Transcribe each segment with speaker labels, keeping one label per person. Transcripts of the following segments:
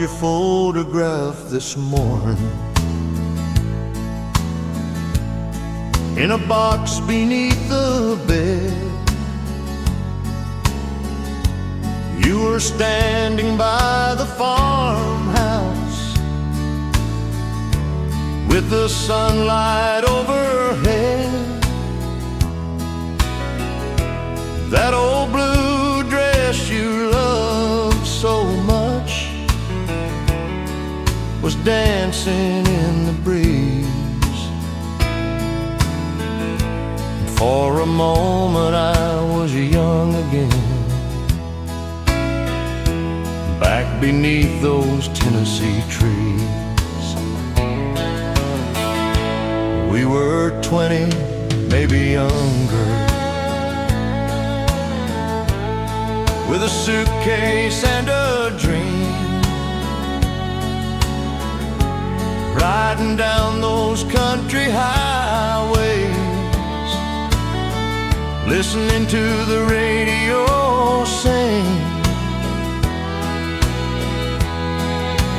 Speaker 1: your photograph this morning in a box beneath the bed. You were standing by the farmhouse with the sunlight overhead. That old blue dress you loved so much was dancing in the breeze. And for a moment I was young again, back beneath those Tennessee trees. We were 20, maybe younger, with a suitcase and a dream, riding down those country highways, listening to the radio sing.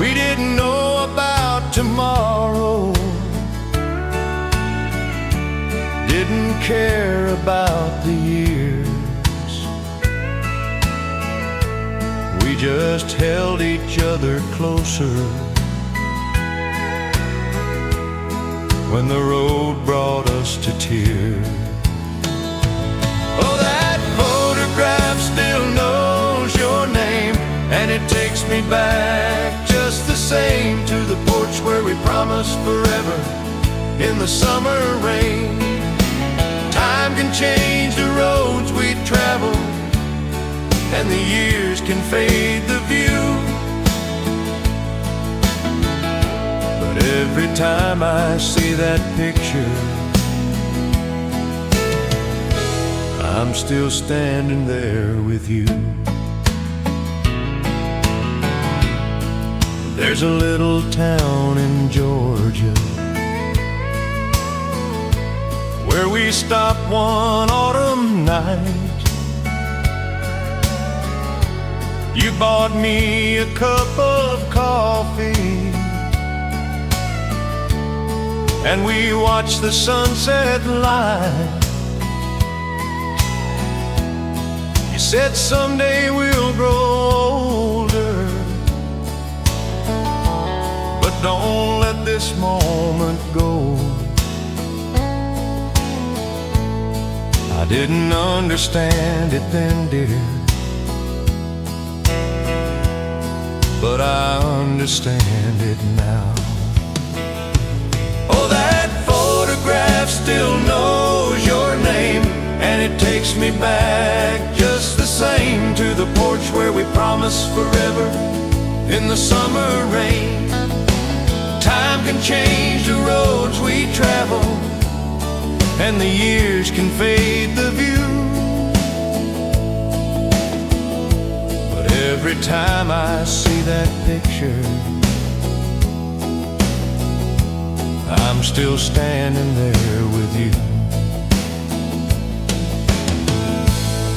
Speaker 1: We didn't know about tomorrow, didn't care about the years. We just held each other closer when the road brought us to tears. Oh, that photograph still knows your name, and it takes me back just the same to the porch where we promised forever in the summer rain. Time can change the roads we travel, and the years can fade the view. But every time I see that picture, I'm still standing there with you. There's a little town in Georgia where we stopped one autumn night. You bought me a cup of coffee, and we watched the sunset light. You said someday we'll grow older, but don't let this moment go. I didn't understand it then, dear, but I understand it now. Oh, that photograph still knows your name, and it takes me back just the same to the porch where we promised forever in the summer rain. Time can change the roads we travel, and the years can fade the view. But every time I see that picture, I'm still standing there with you.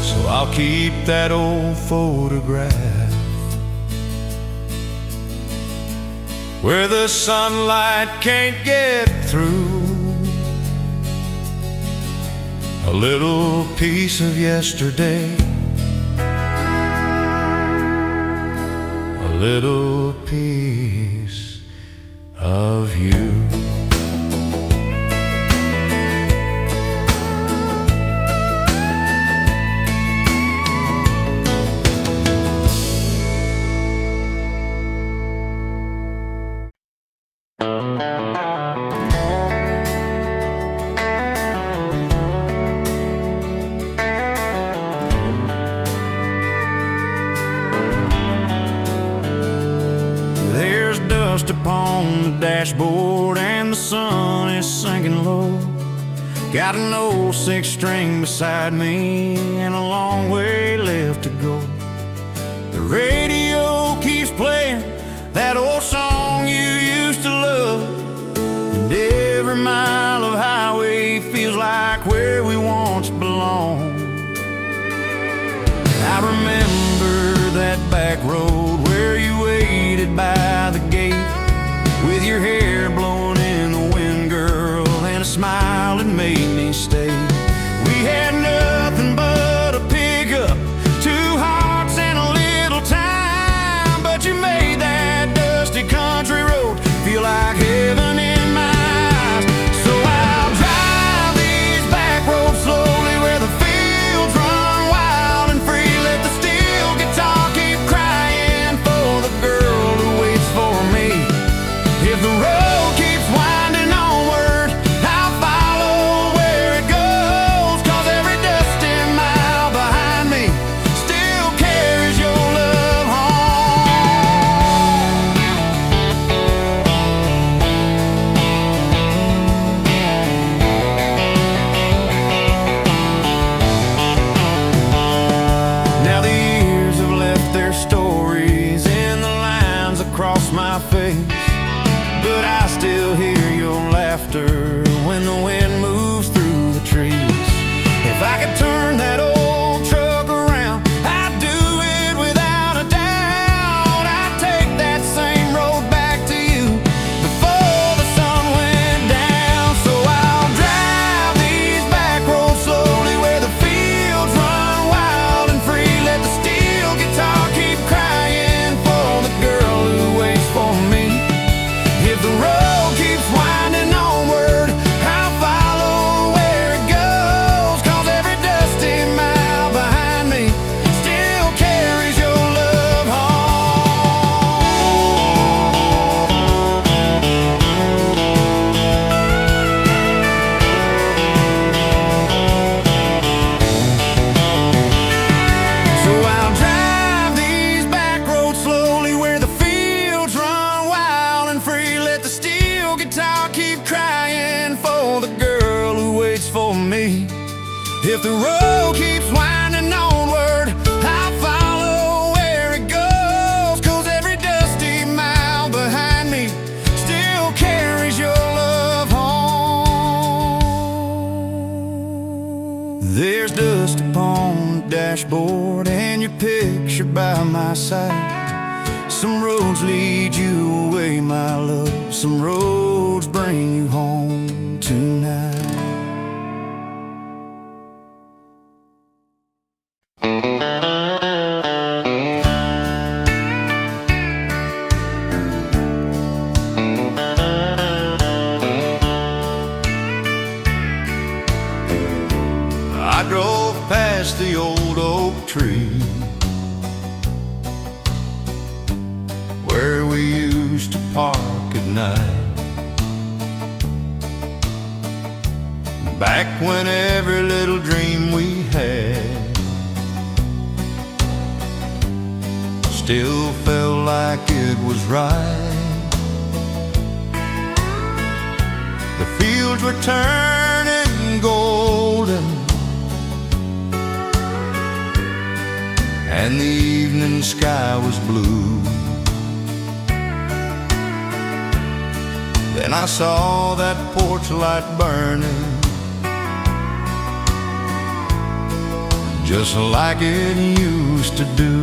Speaker 1: So I'll keep that old photograph where the sunlight can't get through. A little piece of yesterday, a little piece of you. Dust upon the dashboard and the sun is sinking low. Got an old six-string beside me and a long way left to go. The radio keeps playing that old song you used to love, and every mile of highway feels like where we once belonged. I remember that back road where you waited by face, but I still hear your laughter when the wind moves through the trees. If I could turn that old truck around, I'd do it without a doubt. I'd take that same road back to you before the sun went down. So I'll drive these back roads slowly where the fields run wild and free. Let the steel guitar keep crying for the girl who waits for me. If the road keeps winding onward, I'll follow where it goes, 'cause every dusty mile behind me still carries your love home. So I'll drive these back roads slowly where the fields run wild and free. Let the steel guitar keep crying for the girl who waits for me. If the road keeps winding onward, I'll follow where it goes, 'cause every dusty mile behind me still carries your love home. There's dust upon the dashboard and your picture by my side. Some roads lead you away, my love. Some roads bring you home tonight. I drove past the old oak tree where we used to park at night, back when every little dream we had still felt like it was right. The fields were turning golden and the evening sky was blue. Then I saw that porch light burning just like it used to do.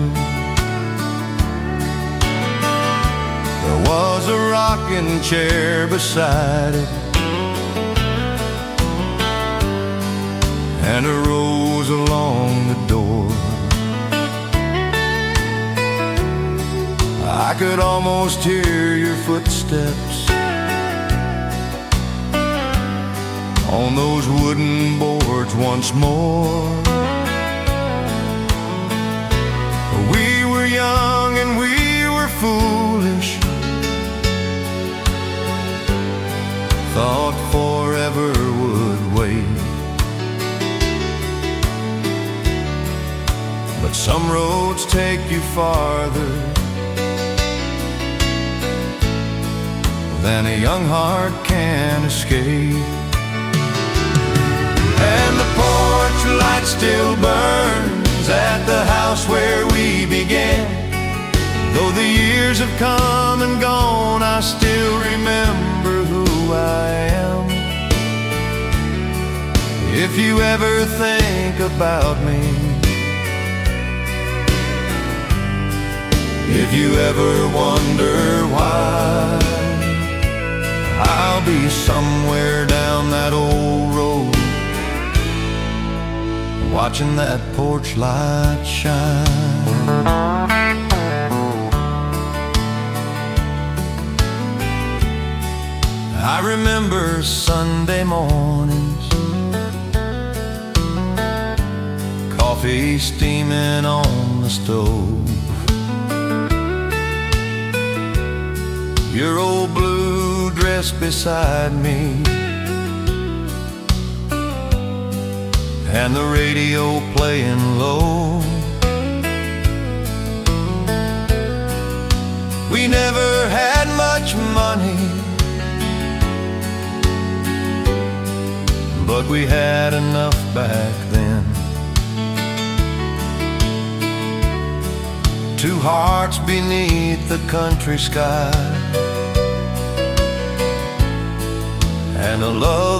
Speaker 1: There was a rocking chair beside it and a rose along the door. I could almost hear your footsteps on those wooden boards once more. We were young and we were foolish, thought forever would wait. But some roads take you farther than a young heart can escape. And the porch light still burns at the house where we began. Though the years have come and gone, I still remember who I am. If you ever think about me, if you ever wonder why, I'll be somewhere down that old road, watching that porch light shine. I remember Sunday mornings, coffee steaming on the stove, your old blue dress beside me, and the radio playing low. We never had much money, but we had enough back then. Two hearts beneath the country sky,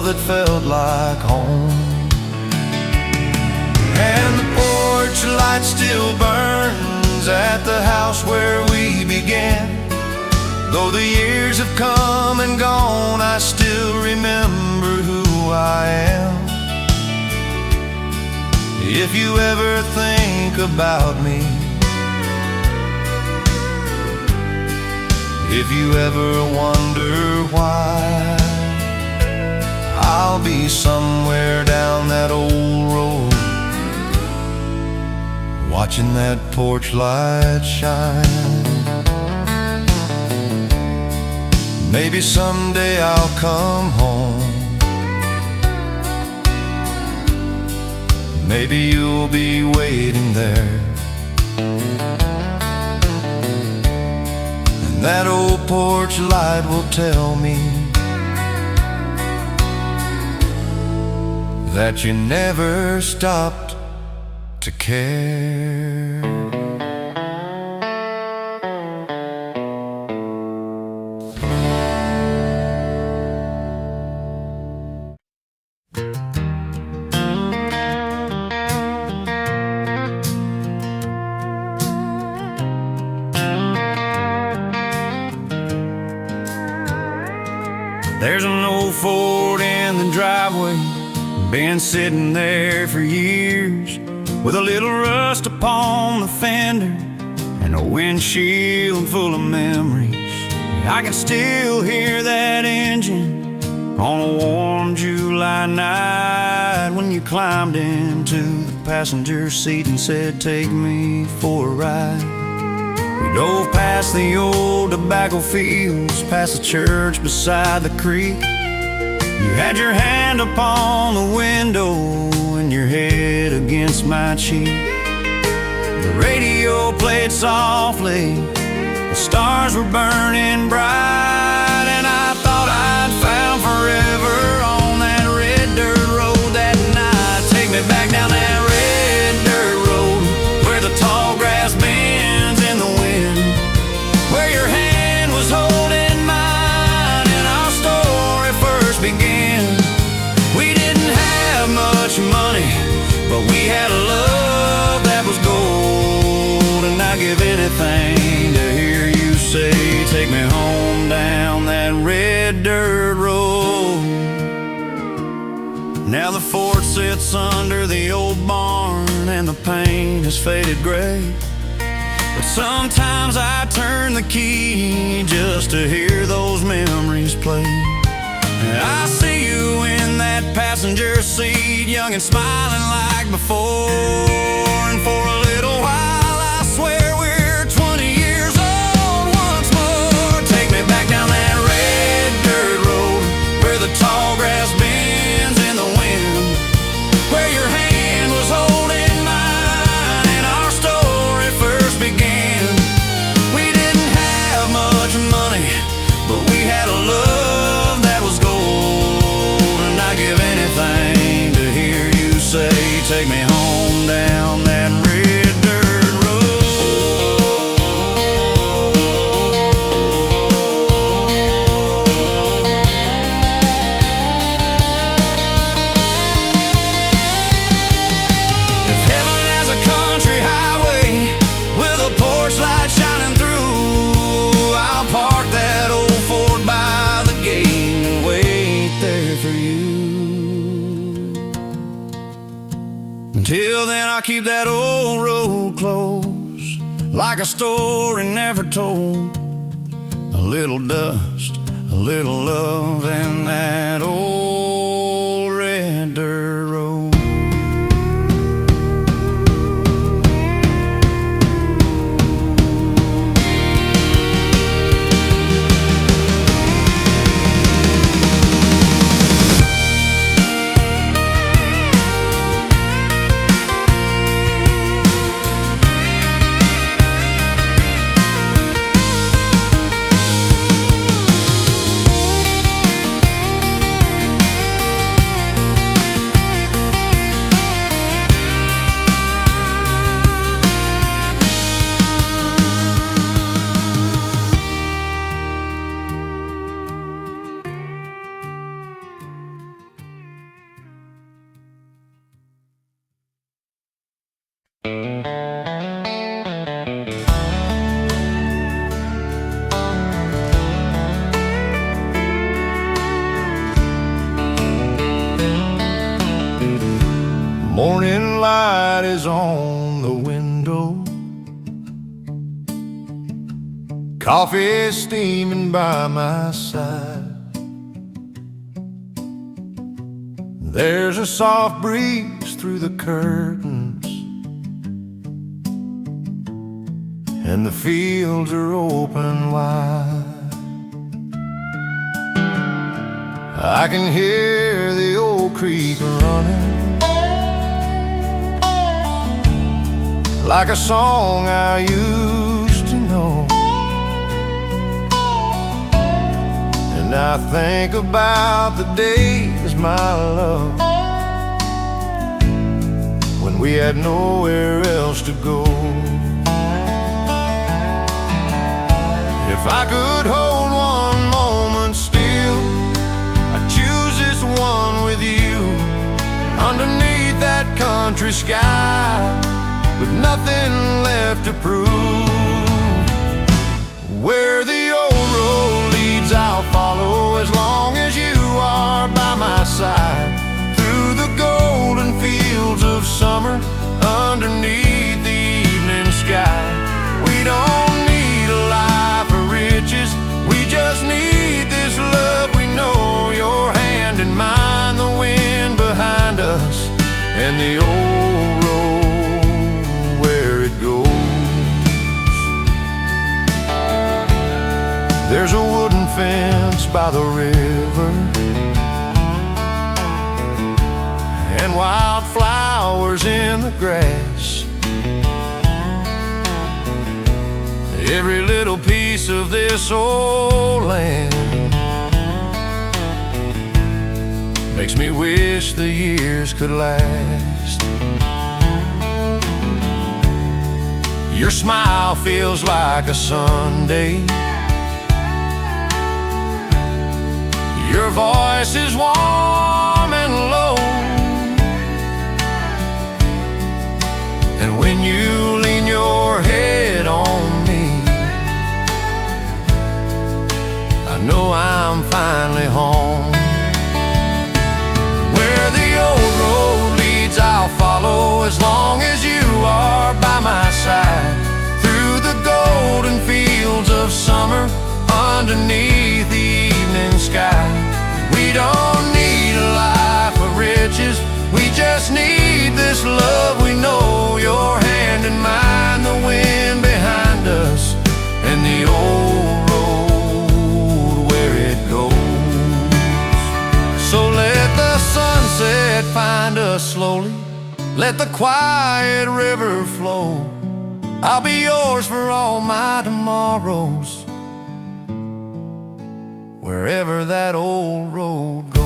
Speaker 2: love that felt like home. And the porch light still burns at the house where we began. Though the years have come and gone, I still remember who I am. If you ever think about me, if you ever wonder why, I'll be somewhere down that old road, watching that porch light shine. Maybe someday I'll come home. Maybe you'll be waiting there, and that old porch light will tell me that you never stopped to care.
Speaker 1: There's an old Ford in the driveway, been sitting there for years, with a little rust upon the fender and a windshield full of memories. I can still hear that engine on a warm July night when you climbed into the passenger seat and said, "Take me for a ride." We drove past the old tobacco fields, past the church beside the creek. You had your hand upon the window and your head against my cheek. The radio played softly, the stars were burning bright, and I thought I'd found forever on that red dirt road that night. Take me back down that red dirt road where the tall grass bends in the wind, where your hand was holding mine and our story first began. We didn't have much money, but we had a love that was gold, and I'd give anything to hear you say, "Take me home down that red dirt road." Now the Ford sits under the old barn and the paint has faded gray, but sometimes I turn the key just to hear those memories play. And I see you in that passenger seat, young and smiling like before, and for a little while I swear we're 20 years old once more. Take me back down that red dirt road where the tall grass bends in the wind, where your hand was holding mine and our story first began. We didn't have much money, but we had a love that was gold, and I'd give anything to hear you say, "Take me home down that red dirt road." If heaven has a country highway with a porch light shining through, I'll park that old Ford by the gate and wait there for you. Until then, I'll keep that old road closed, like a story never told. A little dust, a little love, and that old red dirt road.
Speaker 2: Morning light is on the window, coffee is steaming by my side. There's a soft breeze through the curtains, and the fields are open wide. I can hear the old creek running like a song I used to know. And I think about the days, my love, when we had nowhere else to go. If I could hold one moment still, I'd choose this one with you, underneath that country sky, with nothing left to prove. Where the old road leads, I'll follow, as long as you are by my side. Through the golden fields of summer, underneath the evening sky. We don't need a life of riches, we just need this love we know. Your hand in mine, the wind behind us, and the old road where it goes. There's a wooden fence by the river, and wildflowers in the grass. Every little piece of this old land makes me wish the years could last. Your smile feels like a Sunday, your voice is warm and low, and when you lean your head on me, I know I'm finally home. Where the old road leads, I'll follow, as long as you are by my side. Through the golden fields of summer, underneath the evening sky. We don't need a life of riches, we just need this love we know. Your hand in mine, the wind behind us, and the old road where it goes. So let the sunset find us slowly, let the quiet river flow. I'll be yours for all my tomorrows, wherever that old road goes.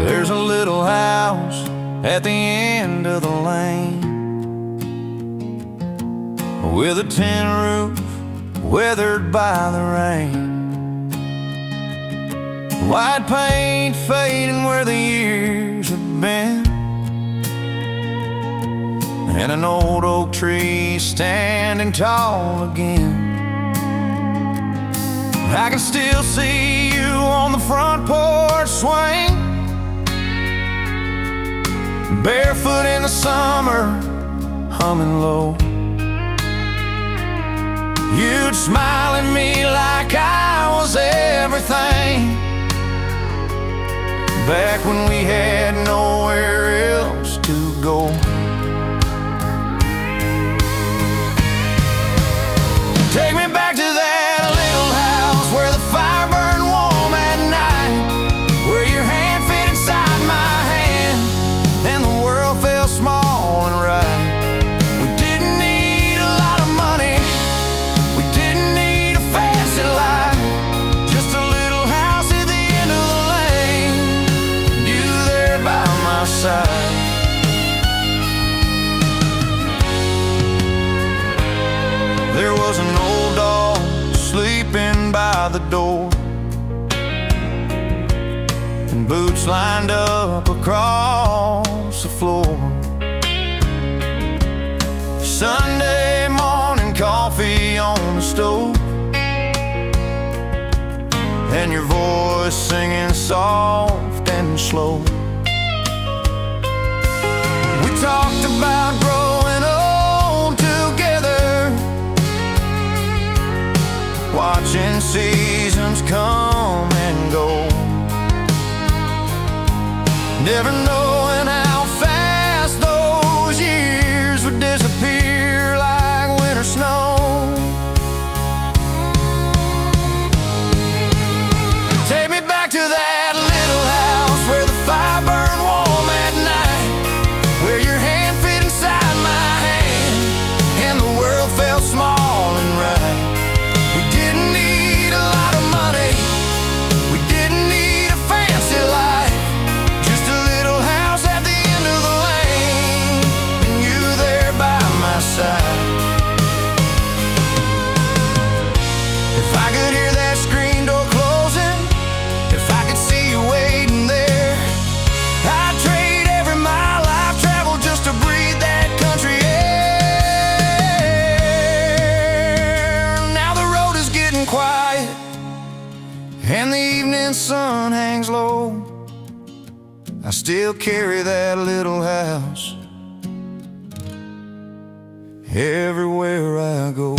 Speaker 2: There's a little house at the end of the lane, with a tin roof weathered by the rain, white paint fading where the years have been, and an old oak tree standing tall again. I can still see you on the front porch swing, barefoot in the summer, humming low. You'd smile at me like I was everything, back when we had nowhere else to go. Take me back to that little house where the fire burned warm at night, where your hand fit inside my hand, by the door, and boots lined up across the floor. Sunday morning coffee on the stove, and your voice singing soft and slow. We talked about growing old together, watching seasons come and go, never knowing how fast those years would disappear like winter snow. Take me back to that little house where the fire burned warm at night, where your hand fit inside my hand and the world felt small and right. We didn't need a lot of money, we didn't need a fancy life, just a little house at the end of the lane, and you there by my side. If I could hear that screen door closing, if I could see you waiting there, I'd trade every mile I've traveled just to breathe that country air. Now the road is getting quiet, and the evening sun hangs low. I still carry that little house everywhere I go.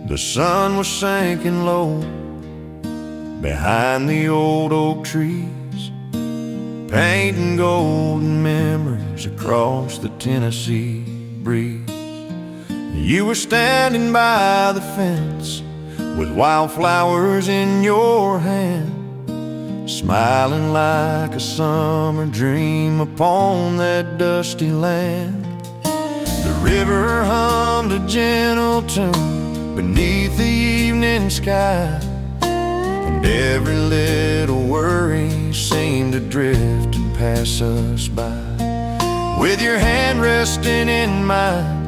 Speaker 2: The sun was sinking low behind the old oak trees, painting golden memories across the Tennessee breeze. You were standing by the fence with wildflowers in your hand, smiling like a summer dream upon that dusty land. The river hummed a gentle tune beneath the evening sky, and every little worry seemed to drift and pass us by. With your hand resting in mine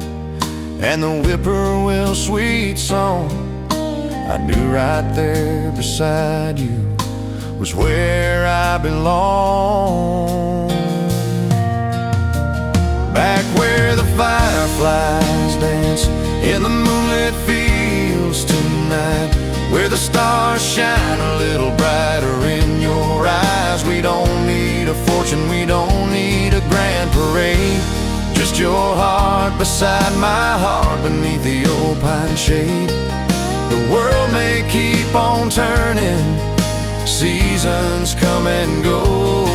Speaker 2: and the whippoorwill sweet song, I knew right there beside you was where I belong. Back where the fireflies dance in the moonlit fields tonight, where the stars shine a little brighter in your eyes. We don't need a fortune, we don't need a grand parade, just your heart beside my heart beneath the old pine shade. The world may keep on turning, seasons come and go,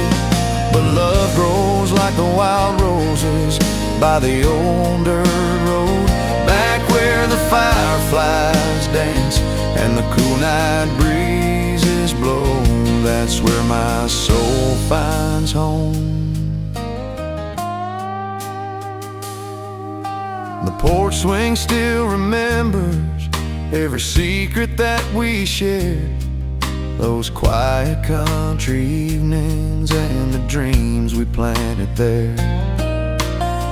Speaker 2: but love grows like the wild roses by the old dirt road. Back where the fireflies dance and the cool night breezes blow, that's where my soul finds home. The porch swing still remembers every secret that we shared, those quiet country evenings and the dreams we planted there.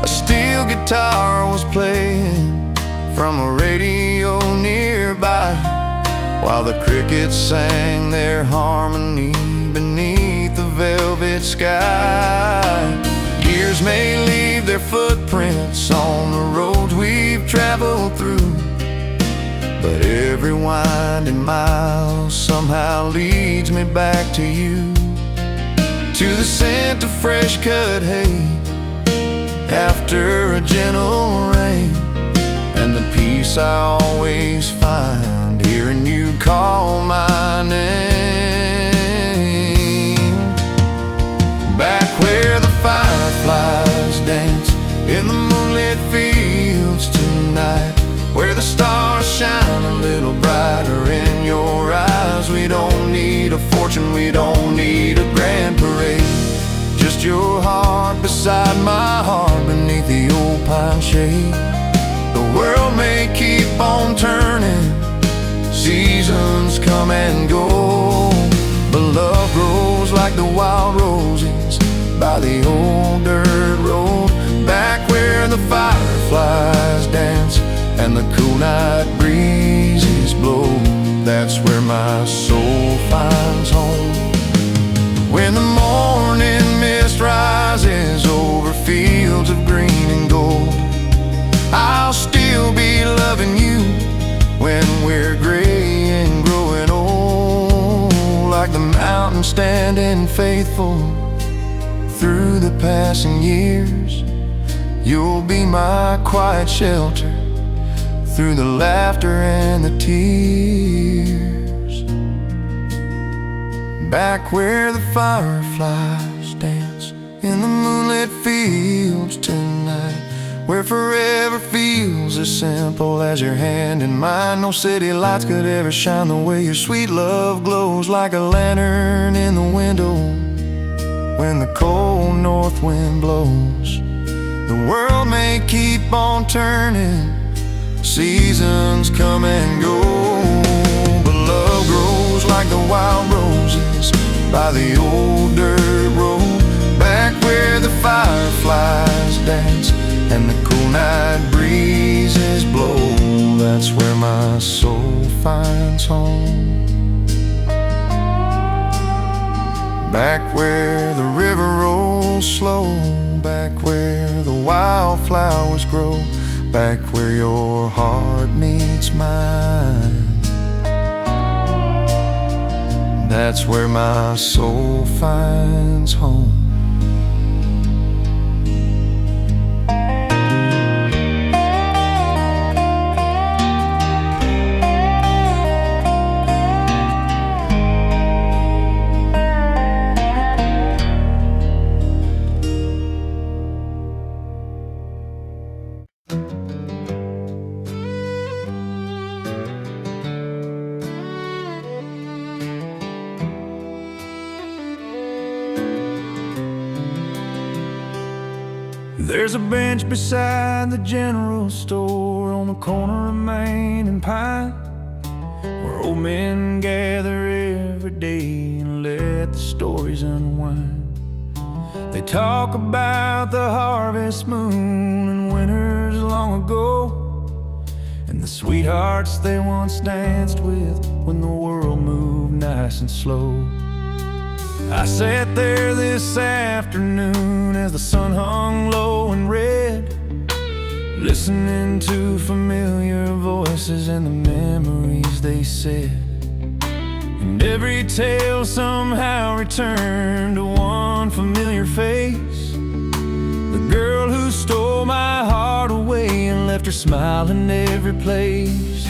Speaker 2: A steel guitar was playing from a radio nearby, while the crickets sang their harmony beneath the velvet sky. Years may leave their footprints on the roads we've traveled through, but every winding mile somehow leads me back to you, to the scent of fresh cut hay after a gentle rain, and the peace peace I always find hearing you call my name. Back where the fireflies dance in the moonlit fields tonight, where the stars shine a little brighter in your eyes. We don't need a fortune, we don't need a grand parade, just your heart beside my heart beneath the old pine shade. The world may keep on turning, seasons come and go, but love grows like the wild roses by the old dirt road. Back where the fireflies dance and the cool night breezes blow, that's where my soul finds home. When the morning mist rises over fields of green and gold, I'll still be loving you when we're gray and growing old. Like the mountain standing faithful through the passing years, you'll be my quiet shelter through the laughter and the tears. Back where the fireflies dance in the moonlit fields tonight, where forever feels as simple as your hand in mine. No city lights could ever shine the way your sweet love glows, like a lantern in the window when the cold north wind blows. The world may keep on turning, seasons come and go, but love grows like the wild roses by the old dirt road. Back where the fireflies dance and the cool night breezes blow, that's where my soul finds home. Back where the river rolls slow, back where the wildflowers grow, back where your heart meets mine, that's where my soul finds home.
Speaker 1: There's a bench beside the general store on the corner of Main and Pine, where old men gather every day and let the stories unwind. They talk about the harvest moon and winters long ago, and the sweethearts they once danced with when the world moved nice and slow. I sat there this afternoon as the sun hung low and red, listening to familiar voices and the memories they said. And every tale somehow returned to one familiar face, the girl who stole my heart away and left her smiling every place.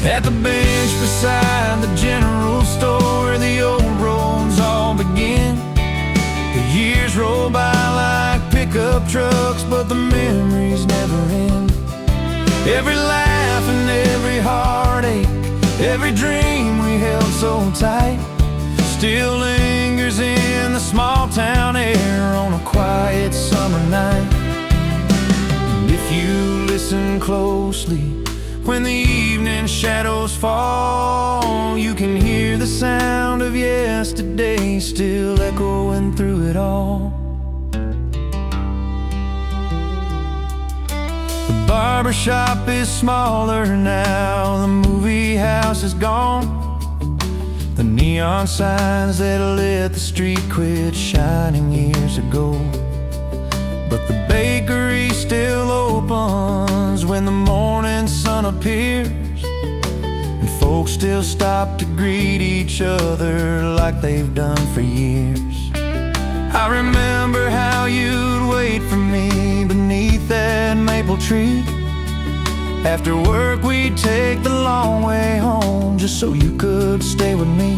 Speaker 1: At the bench beside the general store where the old roads all begin, the years roll by like pickup trucks, but the memories never end. Every laugh and every heartache, every dream we held so tight, still lingers in the small town air on a quiet summer night. And if you listen closely, when the evening shadows fall, you can hear the sound of yesterday still echoing through it all. The barbershop is smaller now, the movie house is gone, the neon signs that lit the street quit shining years ago. But the bakery still opens when the morning sun appears, and folks still stop to greet each other like they've done for years. I remember how you'd wait for me beneath that maple tree
Speaker 2: After work we'd take the long way home, just so you could stay with me.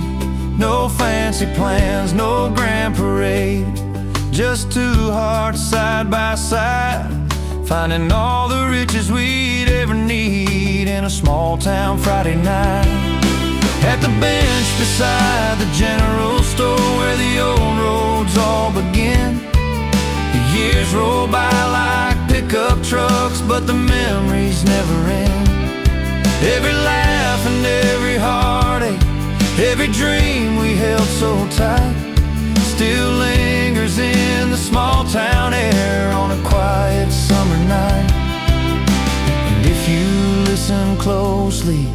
Speaker 2: No fancy plans, no grand parade, just two hearts side by side, finding all the riches we'd ever need in a small town Friday night. At the bench beside the general store where the old roads all begin, the years roll by like pickup trucks, but the memories never end. Every laugh and every heartache, every dream we held so tight, still lingers in the small town air on a quiet summer night. And if you listen closely,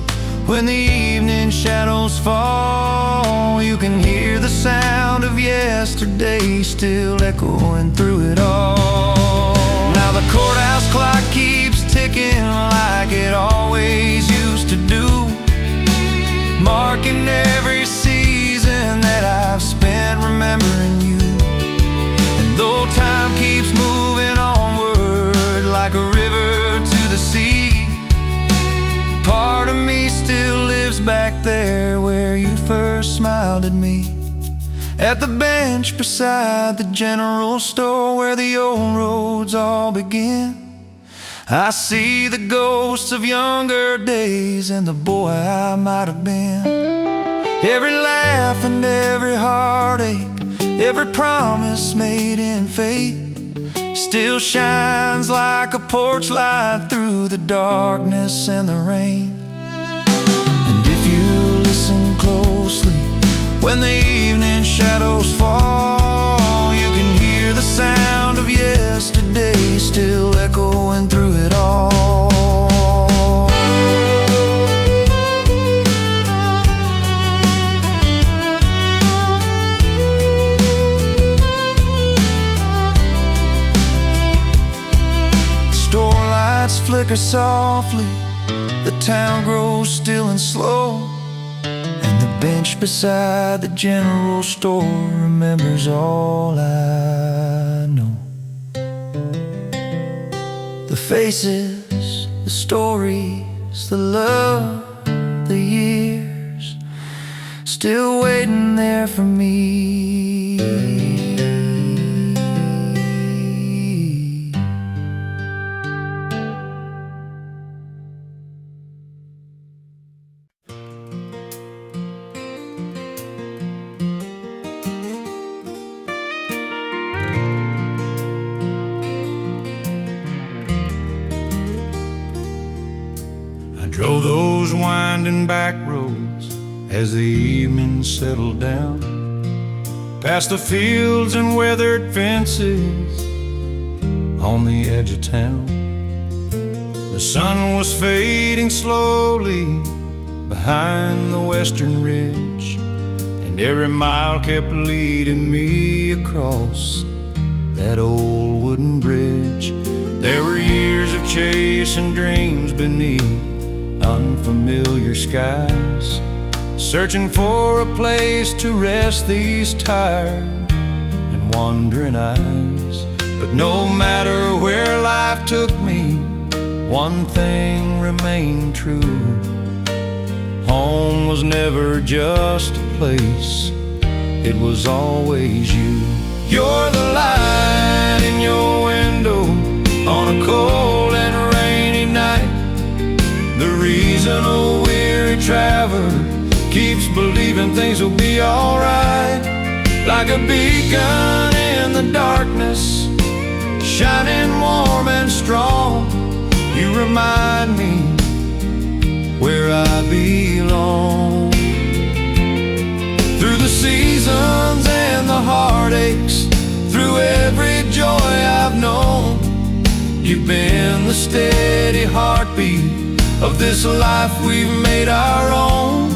Speaker 2: when the evening shadows fall, you can hear the sound of yesterday still echoing through it all. Now the courthouse clock keeps ticking like it always used to do, marking every season that I've spent remembering you. And though time keeps moving onward like a river to the sea, part of me still lives back there where you first smiled at me. At the bench beside the general store where the old roads all begin, I see the ghosts of younger days and the boy I might have been. Every laugh and every heartache, every promise made in faith, still shines like a porch light through the darkness and the rain. And if you listen closely, when the evening shadows fall, you can hear the sound of yesterday still echoing through it all. Store lights flicker softly, the town grows still and slow, and the bench beside the general store remembers all I know. The faces, the stories, the love, the years, still waiting there for me.
Speaker 1: Drove those winding back roads as the evening settled down, past the fields and weathered fences on the edge of town. The sun was fading slowly behind the western ridge, and every mile kept leading me across that old wooden bridge. There were years of chasing dreams beneath unfamiliar skies, searching for a place to rest these tired and wandering eyes. But no matter where life took me, one thing remained true: home was never just a place, it was always you. You're the light in your window on a cold and rainy night, the reason a weary traveler keeps believing things will be alright. Like a beacon in the darkness, shining warm and strong, you remind me where I belong. Through the seasons and the heartaches, through every joy I've known, you've been the steady heartbeat of this life we've made our own.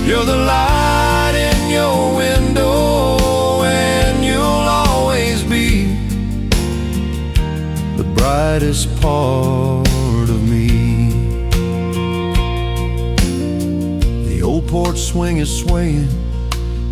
Speaker 1: You're the light in your window, and you'll always be the brightest part of me. The old porch swing is swaying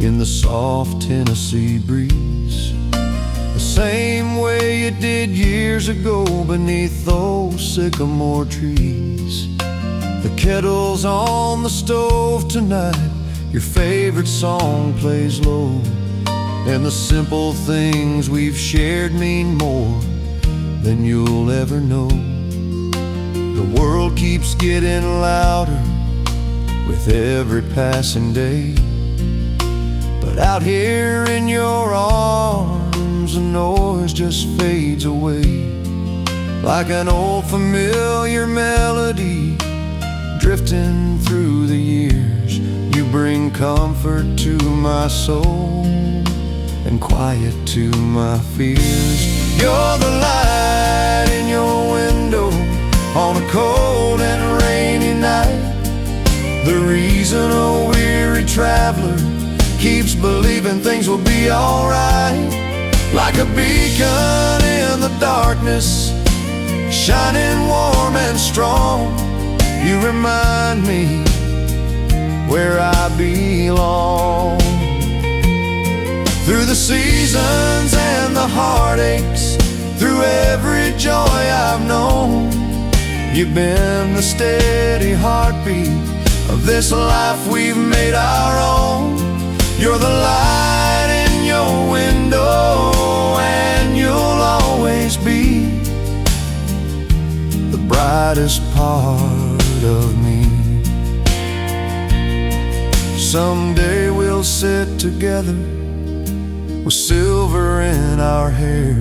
Speaker 1: in the soft Tennessee breeze. The
Speaker 2: same way you did years ago beneath those sycamore trees. The kettle's on the stove tonight, your favorite song plays low, and the simple things we've shared mean more than you'll ever know. The world keeps getting louder with every passing day, but out here in your arms the noise just fades away. Like an old familiar melody drifting through the years, you bring comfort to my soul and quiet to my fears. You're the light in your window on a cold and rainy night, the reason a weary traveler keeps believing things will be alright. Like a beacon in the darkness, shining warm and strong, you remind me where I belong. Through the seasons and the heartaches, through every joy I've known, you've been the steady heartbeat of this life we've made our own. You're the light in your window, and you'll always be the brightest part of me. Someday we'll sit together with silver in our hair,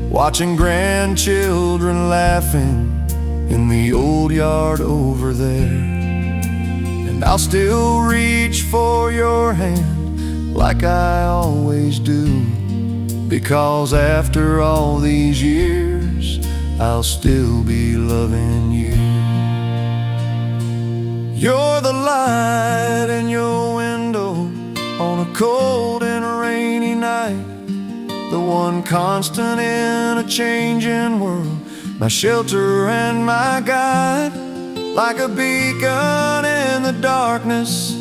Speaker 2: watching grandchildren laughing in the old yard over there. And I'll still reach for your hand like I always do, because after all these years I'll still be loving you. You're the light in your window on a cold and rainy night, the one constant in a changing world, my shelter and my guide. Like a beacon in the darkness,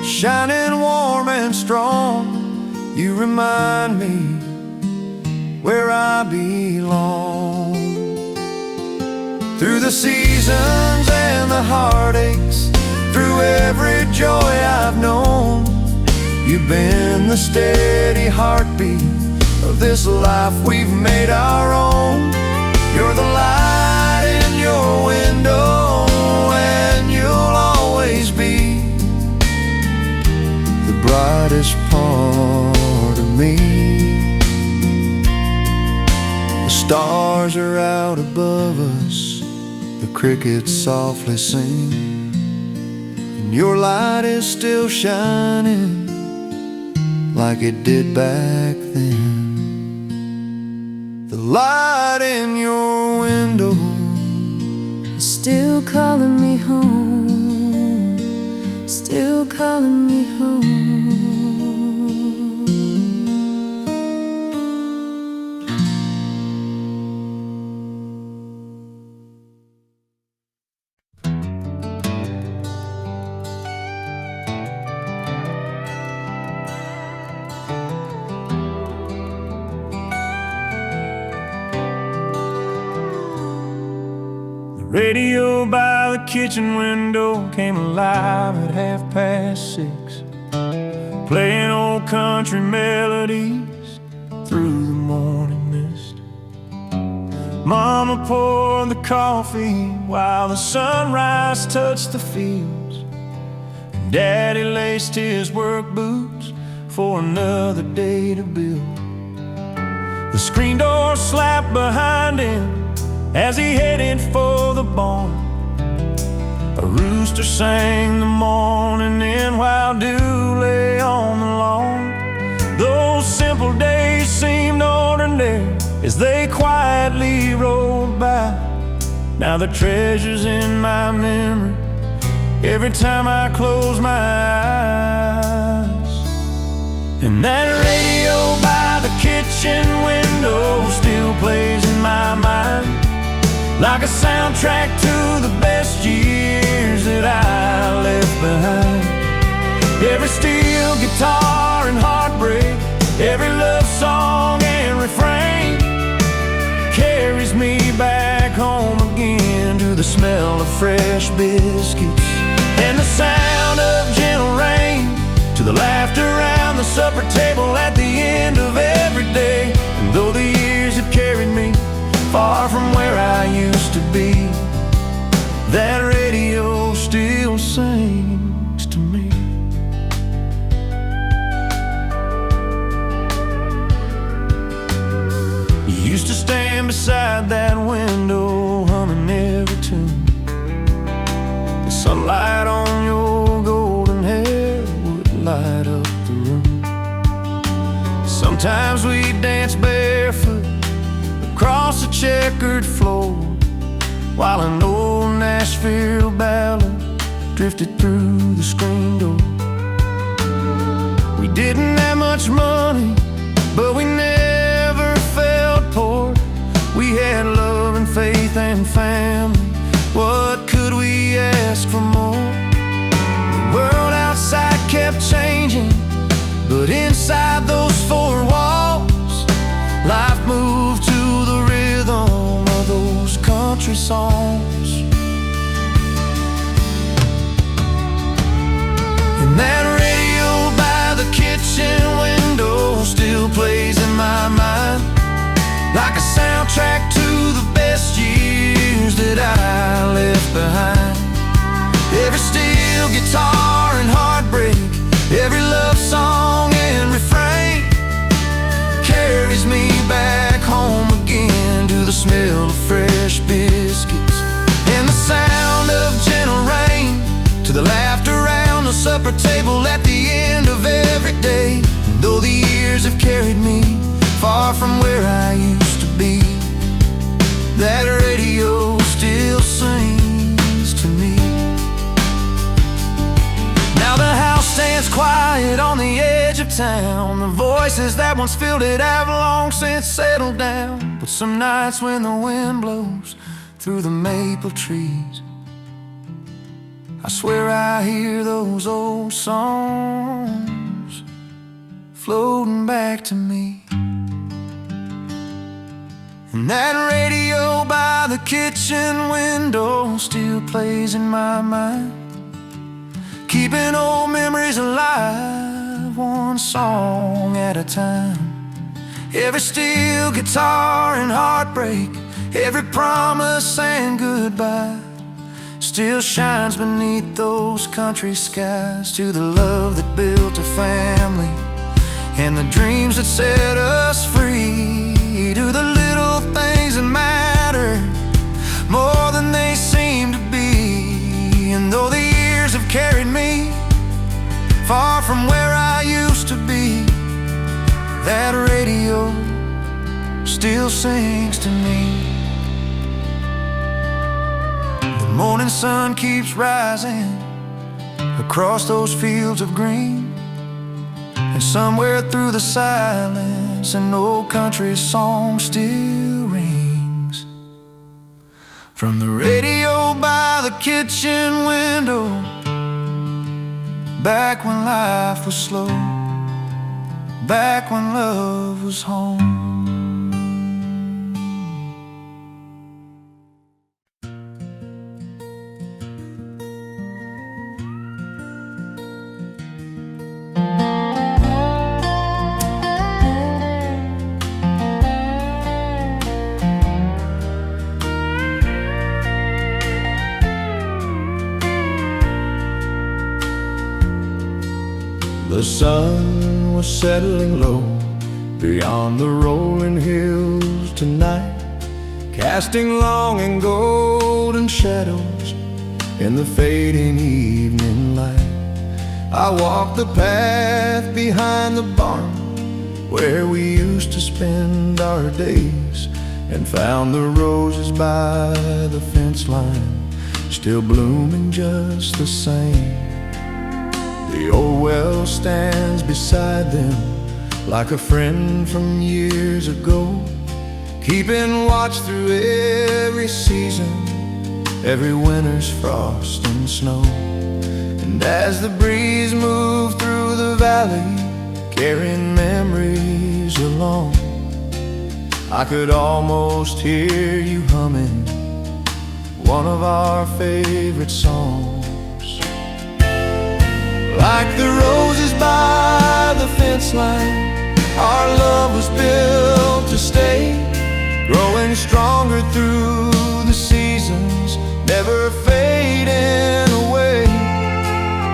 Speaker 2: shining warm and strong, you remind me where I belong. Through the seasons and the heartaches, through every joy I've known, you've been the steady heartbeat of this life we've made our own. You're the light in your window, and you'll always be the brightest part of me. The stars are out above us, the crickets softly sing, and your light is still shining like it did back then. The light in your window
Speaker 3: still calling me home, still calling me home.
Speaker 1: Radio by the kitchen window came alive at 6:30, playing old country melodies through the morning mist. Mama poured the coffee while the sunrise touched the fields, and Daddy laced his work boots for another day to build. The screen door slapped behind him as he headed for the barn. A rooster sang the morning in while dew lay on the lawn. Those simple days seemed ordinary as they quietly rolled by. Now the treasures in my memory every time I close my eyes. And that radio by the kitchen window still plays in my mind, like a soundtrack to the best years that I left behind. Every steel guitar and heartbreak, every love song and refrain,
Speaker 2: fresh biscuits, and the sound of gentle rain, to the laughter around the supper table at the end of every day. And though the years have carried me far from where I used to be, that radio still sings to me. You used to stand beside that window, humming every tune. The sunlight on your golden hair would light up the room. Sometimes we'd dance barefoot across a checkered floor, while an old Nashville ballad drifted through the screen door. We didn't have much money, but we never felt poor. We had love and faith and family. What could we ask for more? The world outside kept changing, but inside those four walls, life moved to the rhythm of those country songs. And that radio by the kitchen window still plays in my mind, like a soundtrack to the best years that I left behind. Every steel guitar and heartbreak, every love song and refrain carries me back home again, to the smell of fresh biscuits and the sound of gentle rain, to the laughter around the supper table at the end of every day. And though the years have carried me far from where I used to be, that radio still sings to me. Now the house stands quiet on the edge of town. The voices that once filled it have long since settled down. But some nights when the wind blows through the maple trees, I swear I hear those old songs floating back to me. And that radio by the kitchen window still plays in my mind, keeping old memories alive, one song at a time. Every steel guitar and heartbreak, every promise and goodbye, still shines beneath those country skies, to the love that built a family and the dreams that set us free, to the little things that matter more than they seem to be. And though the years have carried me far from where I used to be, that radio still sings to me. The morning sun keeps rising across those fields of green, and somewhere through the silence an old country song still rings. From the radio by the kitchen window, back when life was slow, back when love was home.
Speaker 1: The sun was settling low beyond the rolling hills tonight, casting long and golden shadows in the fading evening light. I walked the path behind the barn where we used to spend our days, and found the roses by the fence line still blooming just the same. The old well stands beside them like a friend from years ago, keeping watch through every season, every winter's frost and snow. And as the breeze moved through the valley, carrying memories along, I could almost hear you humming
Speaker 2: one of our favorite songs. Like the roses by the fence line, our love was built to stay, growing stronger through the seasons, never fading away.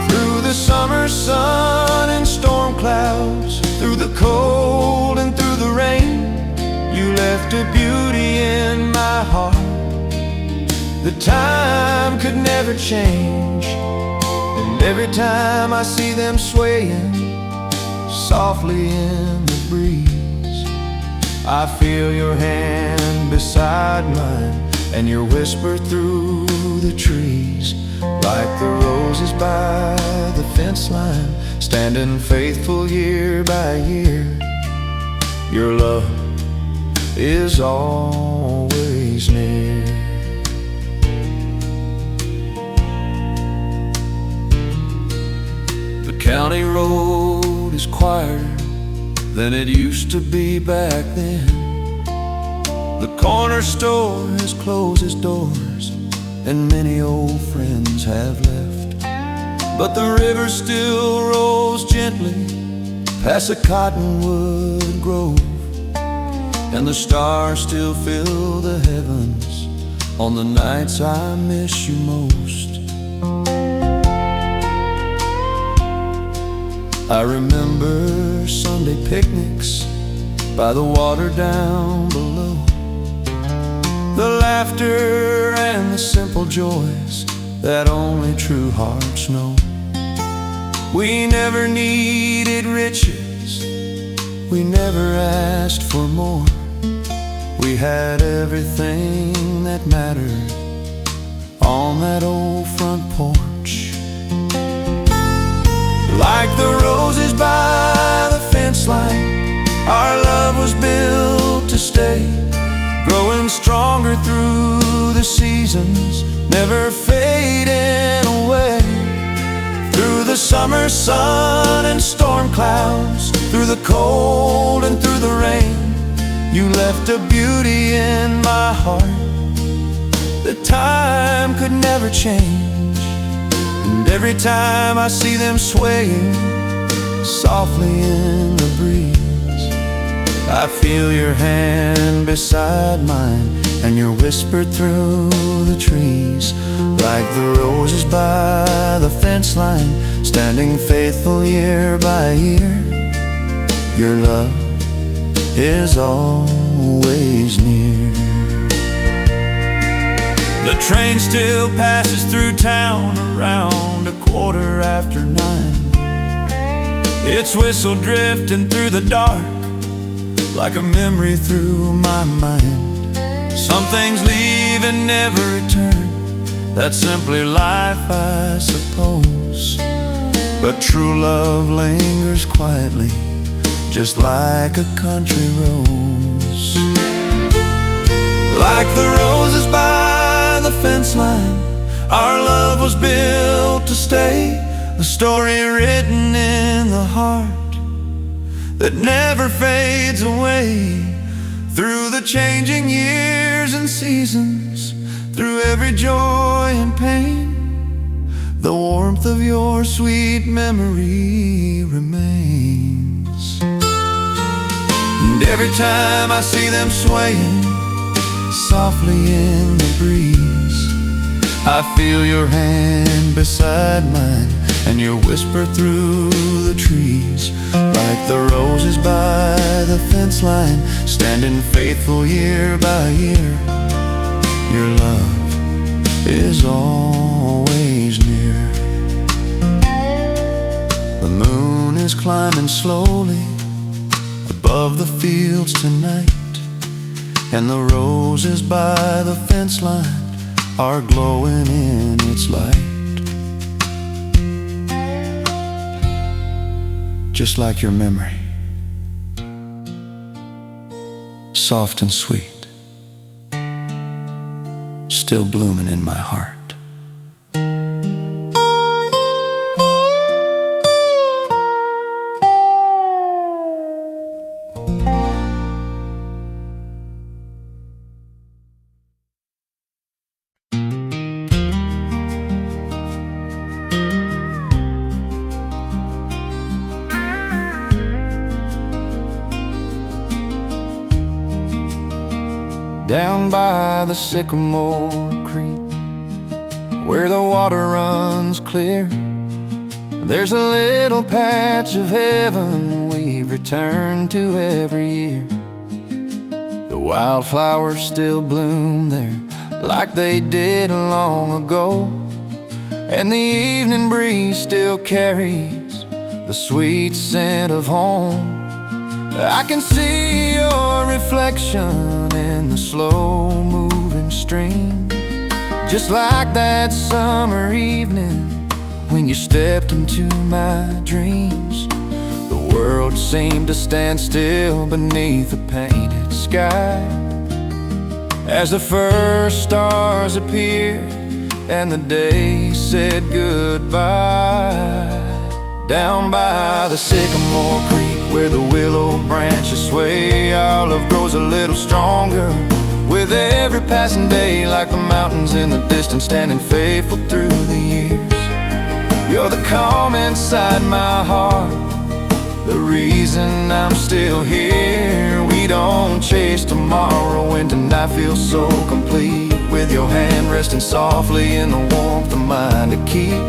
Speaker 2: Through the summer sun and storm clouds, through the cold and through the rain, you left a beauty in my heart that time could never change. And every time I see them swaying softly in the breeze, I feel your hand beside mine and your whisper through the trees. Like the roses by the fence line, standing faithful year by year, your love is always near. The county road is quieter than it used to be back then. The corner store has closed its doors and many old friends have left. But the river still rolls gently past a cottonwood grove, and the stars still fill the heavens on the nights I miss you most. I remember Sunday picnics by the water down below, the laughter and the simple joys that only true hearts know. We never needed riches, we never asked for more. We had everything that mattered on that old front porch. Like the roses by the fence line, our love was built to stay, growing stronger through the seasons, never fading away. Through the summer sun and storm clouds, through the cold and through the rain, you left a beauty in my heart that time could never change. And every time I see them swaying softly in the breeze, I feel your hand beside mine and your whisper through the trees. Like the roses by the fence line, standing faithful year by year, your love is always near. The train still passes through town around 9:15. Its whistle drifting through the dark like a memory through my mind. Some things leave and never return, that's simply life, I suppose. But true love lingers quietly, just like a country rose. Like the roses by the fence line, our love was built to stay, a story written in the heart that never fades away. Through the changing years and seasons, through every joy and pain, the warmth of your sweet memory remains. And every time I see them swaying softly in the breeze, I feel your hand beside mine and your whisper through the trees. Like the roses by the fence line, standing faithful year by year, your love is always near. The moon is climbing slowly above the fields tonight, and the roses by the fence line are glowing in its light. Just like your memory, soft and sweet, still blooming in my heart. down by the Sycamore Creek, where the water runs clear. There's a little patch of heaven we return to every year. The wildflowers still bloom there like they did long ago, and the evening breeze still carries the sweet scent of home. I can see your reflection in the slow-moving stream, just like that summer evening when you stepped into my dreams. The world seemed to stand still beneath a painted sky as the first stars appeared and the day said goodbye. Down by the Sycamore Creek, where the willow branches sway, our love grows a little stronger with every passing day, like the mountains in the distance standing faithful through the years. You're the calm inside my heart, the reason I'm still here. We don't chase tomorrow when tonight feels so complete, with your hand resting softly in the warmth of mine to keep.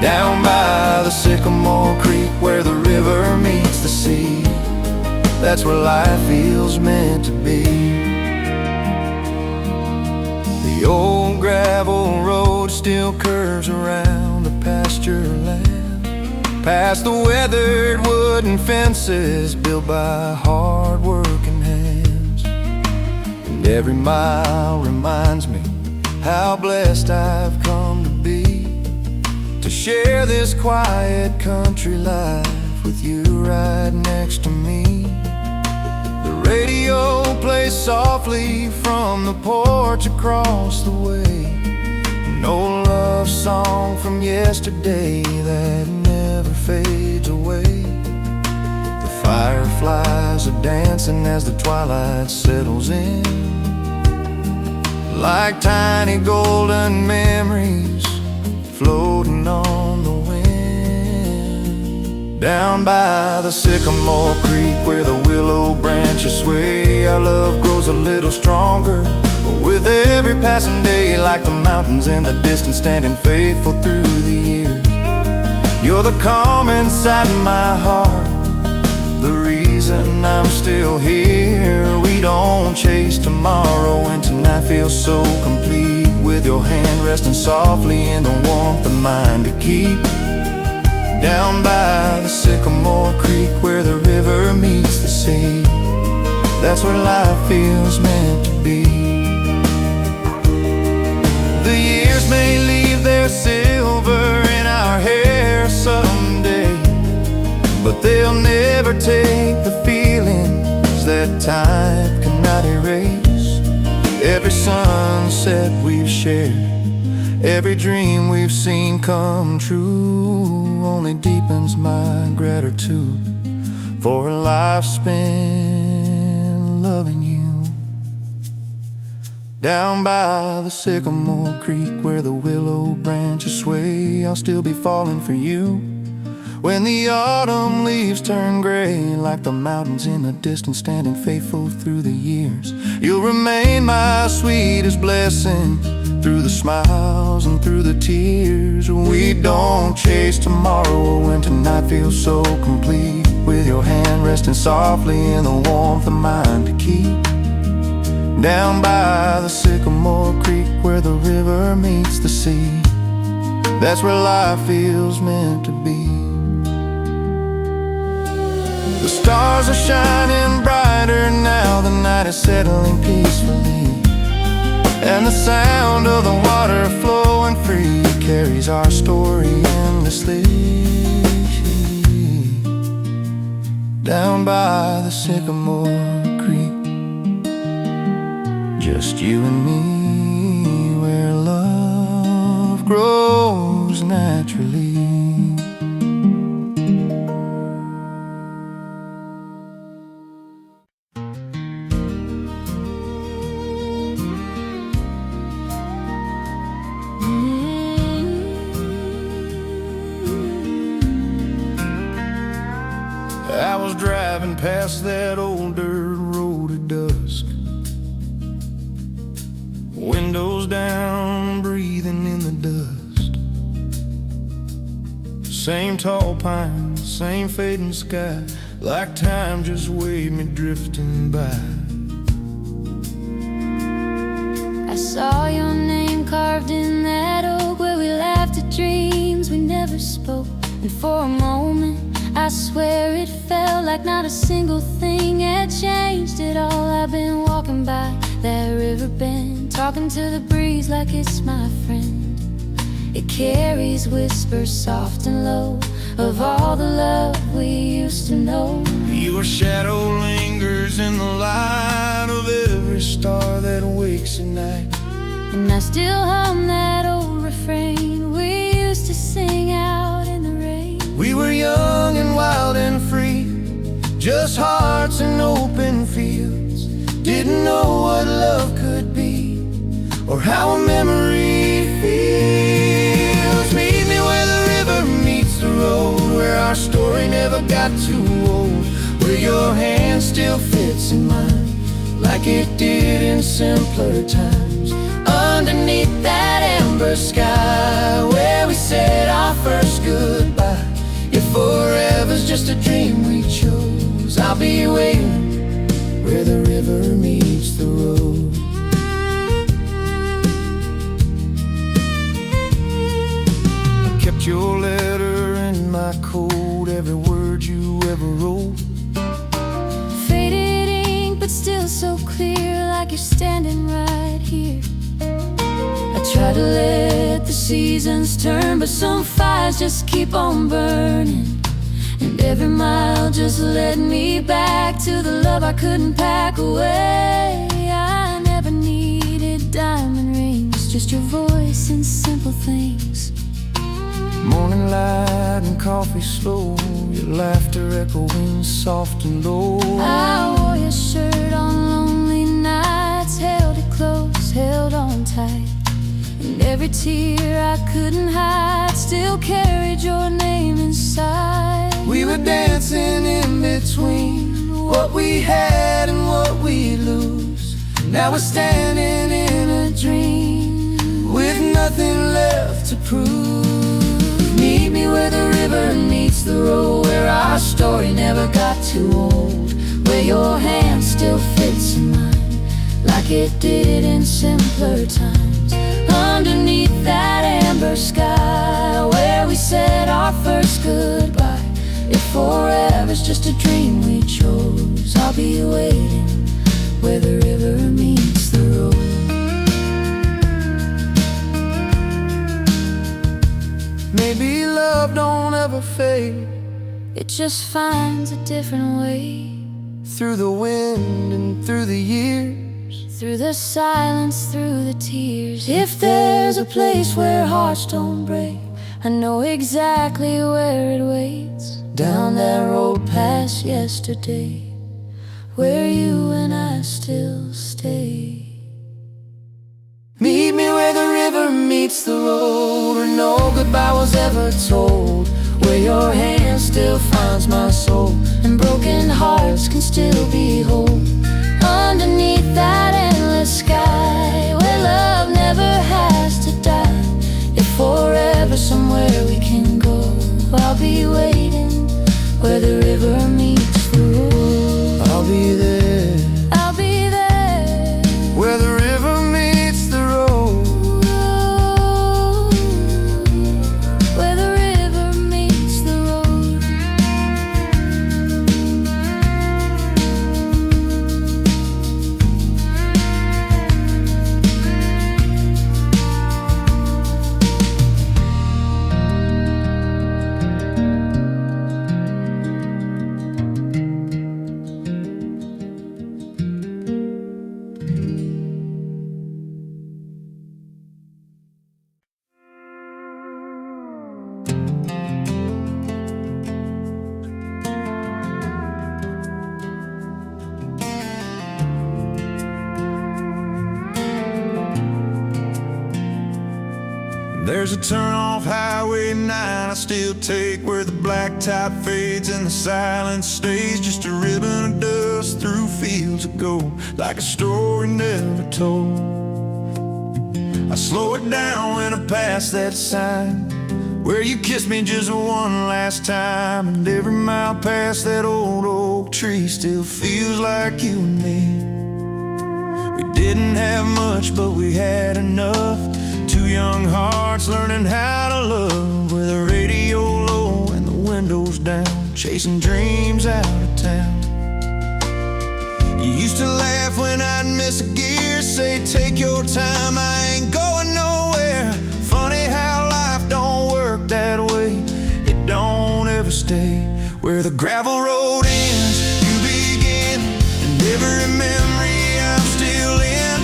Speaker 2: Down by the Sycamore Creek, where the river meets the sea, that's where life feels meant to be. The old gravel road still curves around the pasture land, past the weathered wooden fences built by hard-working hands. And every mile reminds me how blessed I've come to be, to share this quiet country life with you right next to me. The radio plays softly from the porch across the way, an old love song from yesterday that never fades away. The fireflies are dancing as the twilight settles in, like tiny golden memories floating on the wind. Down by the Sycamore Creek, where the willow branches sway, our love grows a little stronger with every passing day, like the mountains in the distance standing faithful through the years. You're the calm inside my heart, the reason I'm still here. We don't chase tomorrow when tonight feels so complete, with your hand resting softly in the warmth of mine to keep. Down by the Sycamore Creek, where the river meets the sea, that's where life feels meant to be. The years may leave their silver in our hair someday, but they'll never take the feelings that time cannot erase. Every sunset we've shared, every dream we've seen come true, only deepens my gratitude for a life spent loving you. Down by the Sycamore Creek, where the willow branches sway, I'll still be falling for you when the autumn leaves turn gray, like the mountains in the distance standing faithful through the years. You'll remain my sweetest blessing through the smiles and through the tears. We don't chase tomorrow when tonight feels so complete, with your hand resting softly in the warmth of mine to keep. Down by the Sycamore Creek, where the river meets the sea, that's where life feels meant to be. The stars are shining brighter now, the night is settling peacefully, and the sound of the water flowing free carries our story endlessly. Down by the Sycamore Creek, just you and me, where love grows naturally. I was driving past that old dirt road at dusk, Same tall pines, same fading sky, like time just waved me drifting by.
Speaker 3: I saw your name carved in that oak where we laughed at dreams we never spoke. And for a moment, I swear it felt like not a single thing had changed at all. I've been walking by that river bend, talking to the breeze like it's my friend. It carries whispers soft and low of all the love we used to know.
Speaker 2: Your shadow lingers in the light of every star that wakes at night.
Speaker 3: And I still hum that old refrain we used to sing out in the rain.
Speaker 2: We were young and wild and free, just hearts and open fields. Didn't know what love could be, or how a memory feels. Meet me where the river meets the road, where our story never got too old, where your hand still fits in mine like it did in simpler times. Underneath that amber sky, where we said our first goodbye. If forever's just a dream we chose, I'll be waiting where the river meets the road. I kept your letter in my coat, every word you ever wrote.
Speaker 3: Faded ink, but still so clear, like you're standing right here. I try to let the seasons turn, but some fires just keep on burning. And every mile just led me back to the love I couldn't pack away. I never needed diamond rings, just your voice and simple things.
Speaker 2: Morning light and coffee slow, your laughter echoing soft and low.
Speaker 3: I wore your shirt on lonely nights, held it close, held on tight. And every tear I couldn't hide still carried your name inside.
Speaker 2: We were dancing in between what we had and what we lose. Now we're standing in a dream with nothing left to prove. Meet me where the river meets the road, where our story never got too old, where your hand still fits in mine like it did in simpler times. Underneath that amber sky, where we said our first goodbye. If forever's just a dream we chose, I'll be waiting where the river meets the road. Maybe love don't ever fade,
Speaker 3: it just finds a different way.
Speaker 2: through the wind and through the years,
Speaker 3: Through the silence, through the tears. If there's a place where hearts don't break, I know exactly where it waits. Down that road past yesterday, where you and I still stay.
Speaker 2: meet me where the river meets the road, where no goodbye was ever told, where your hand still finds my soul, and broken hearts can still be whole. Underneath that endless sky, where love never has to die. If forever somewhere we can go, I'll be waiting where the river meets the road. I'll be there,
Speaker 3: I'll be there
Speaker 2: where the river meets the road.
Speaker 3: where the river meets the road.
Speaker 2: There's a turn off Highway 9 I still take, where the black top fades and the silence stays. Just a ribbon of dust through fields of gold, like a story never told. I slow it down when I pass that sign, where you kissed me just one last time. And every mile past that old oak tree still feels like you and me. We didn't have much, but we had enough. Two young hearts learning how to love, with the radio low and the windows down, chasing dreams out of town. You used to laugh when I'd miss a gear, say take your time, I ain't going nowhere. Funny how life don't work that way, it don't ever stay. Where the gravel road ends, you begin, and every memory I'm still in.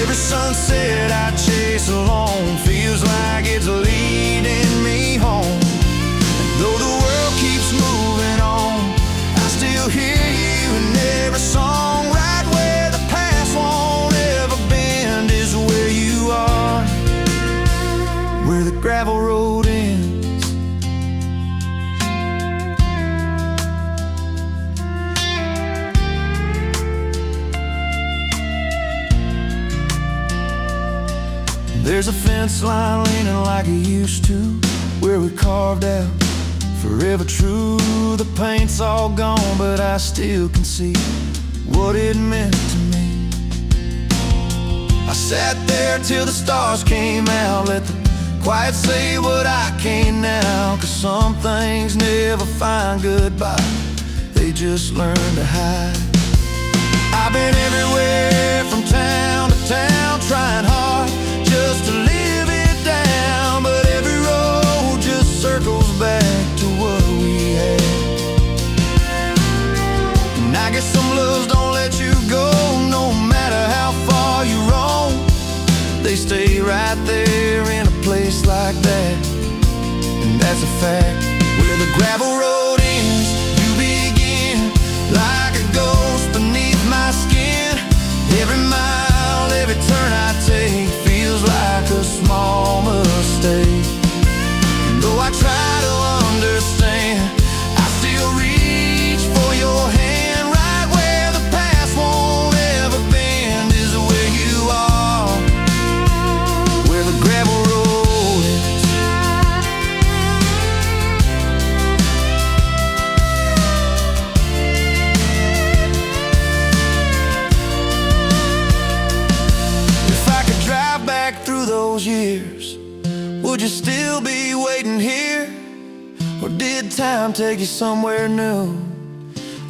Speaker 2: Every sunset I chase alone feels like it's leading me home. And though the world keeps moving on, I still hear you in every song. Right where the past won't ever bend is where you are, where the gravel road ends. There's a fence line leaning like it used to, where we carved out forever true. The paint's all gone, but I still can see what it meant to me. I sat there till the stars came out, let the quiet say what I can't now. 'Cause some things never find goodbye, they just learn to hide. I've been everywhere from town to town, trying hard just to live it down. But every road just circles back to what we had. And I guess some loves don't let you go, no matter how far you roam. They stay right there in a place like that, and that's a fact. Where the gravel road ends, you begin, like a ghost beneath my skin. Every mile, every turn I take feels like a small mistake. And though I try to understand, I still reach for your hand. Right where the past won't ever bend is where you are, where the gravel road is. If I could drive back through those years, would you still be waiting here? Or did time take you somewhere new,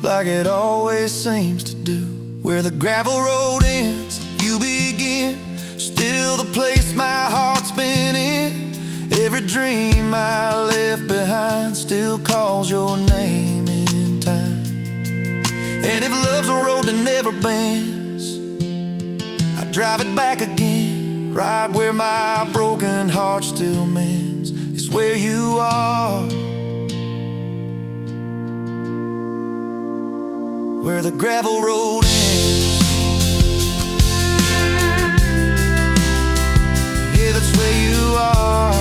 Speaker 2: like it always seems to do? Where the gravel road ends, you begin, still the place my heart's been in. Every dream I left behind still calls your name in time. And if love's a road that never bends, I drive it back again, right where my broken heart still mends is where you are, where the gravel road ends. Yeah, that's where you are.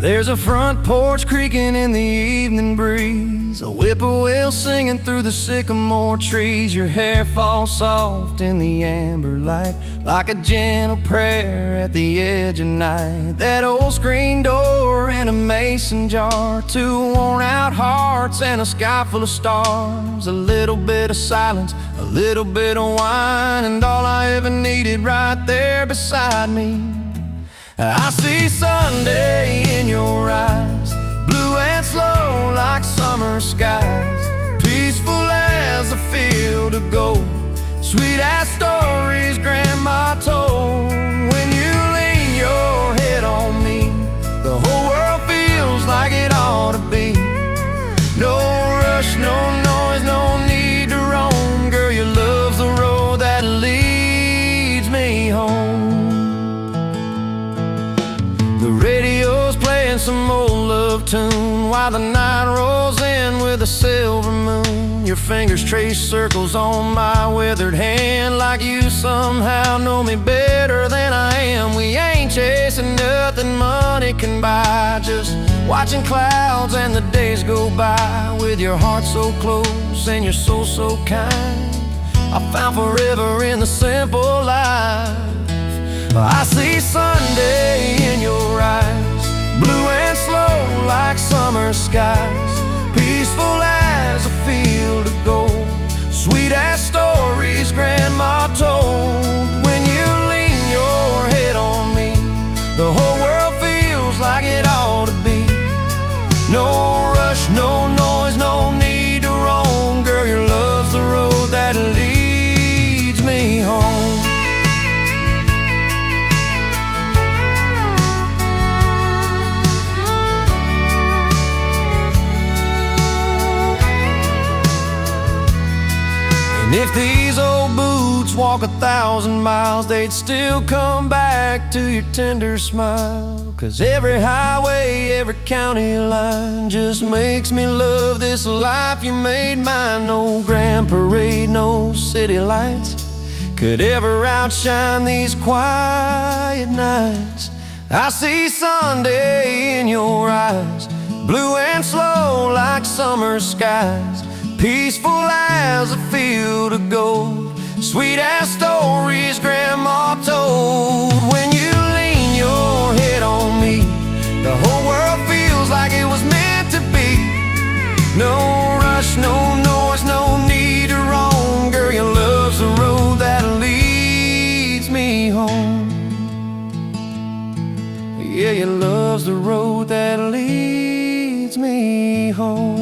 Speaker 2: There's a front porch creaking in the evening breeze, a whippoorwill singing through the sycamore trees. Your hair falls soft in the amber light, like a gentle prayer at the edge of night. That old screen door and a mason jar, two worn out hearts and a sky full of stars. A little bit of silence, a little bit of wine, and all I ever needed right there beside me. I see Sunday in your eyes, blue and slow like summer skies, peaceful as a field of gold, sweet as stories Grandma told. When you lean your head on me, the whole world feels some old love tune while the night rolls in with a silver moon. Your fingers trace circles on my withered hand, like you somehow know me better than I am. We ain't chasing nothing money can buy, just watching clouds and the days go by, with your heart so close and your soul so kind. I found forever in the simple life. I see Sunday in your eyes, blue and slow like summer skies, peaceful as a field of gold, sweet as stories grandma told. When you lean your head on me, the whole world feels like it ought to be. No rush, no noise, no need to roam. Girl, your love's the road that leads me home. And if these old boots walk 1,000 miles, they'd still come back to your tender smile. 'Cause every highway, every county line just makes me love this life you made mine. No grand parade, no city lights could ever outshine these quiet nights. I see Sunday in your eyes, blue and slow like summer skies, peaceful as a field of gold, sweet as stories grandma told. When you lean your head on me, the whole world feels like it was meant to be. No rush, no noise, no need to roam. Girl, your love's the road that leads me home. Yeah, your love's the road that leads me home.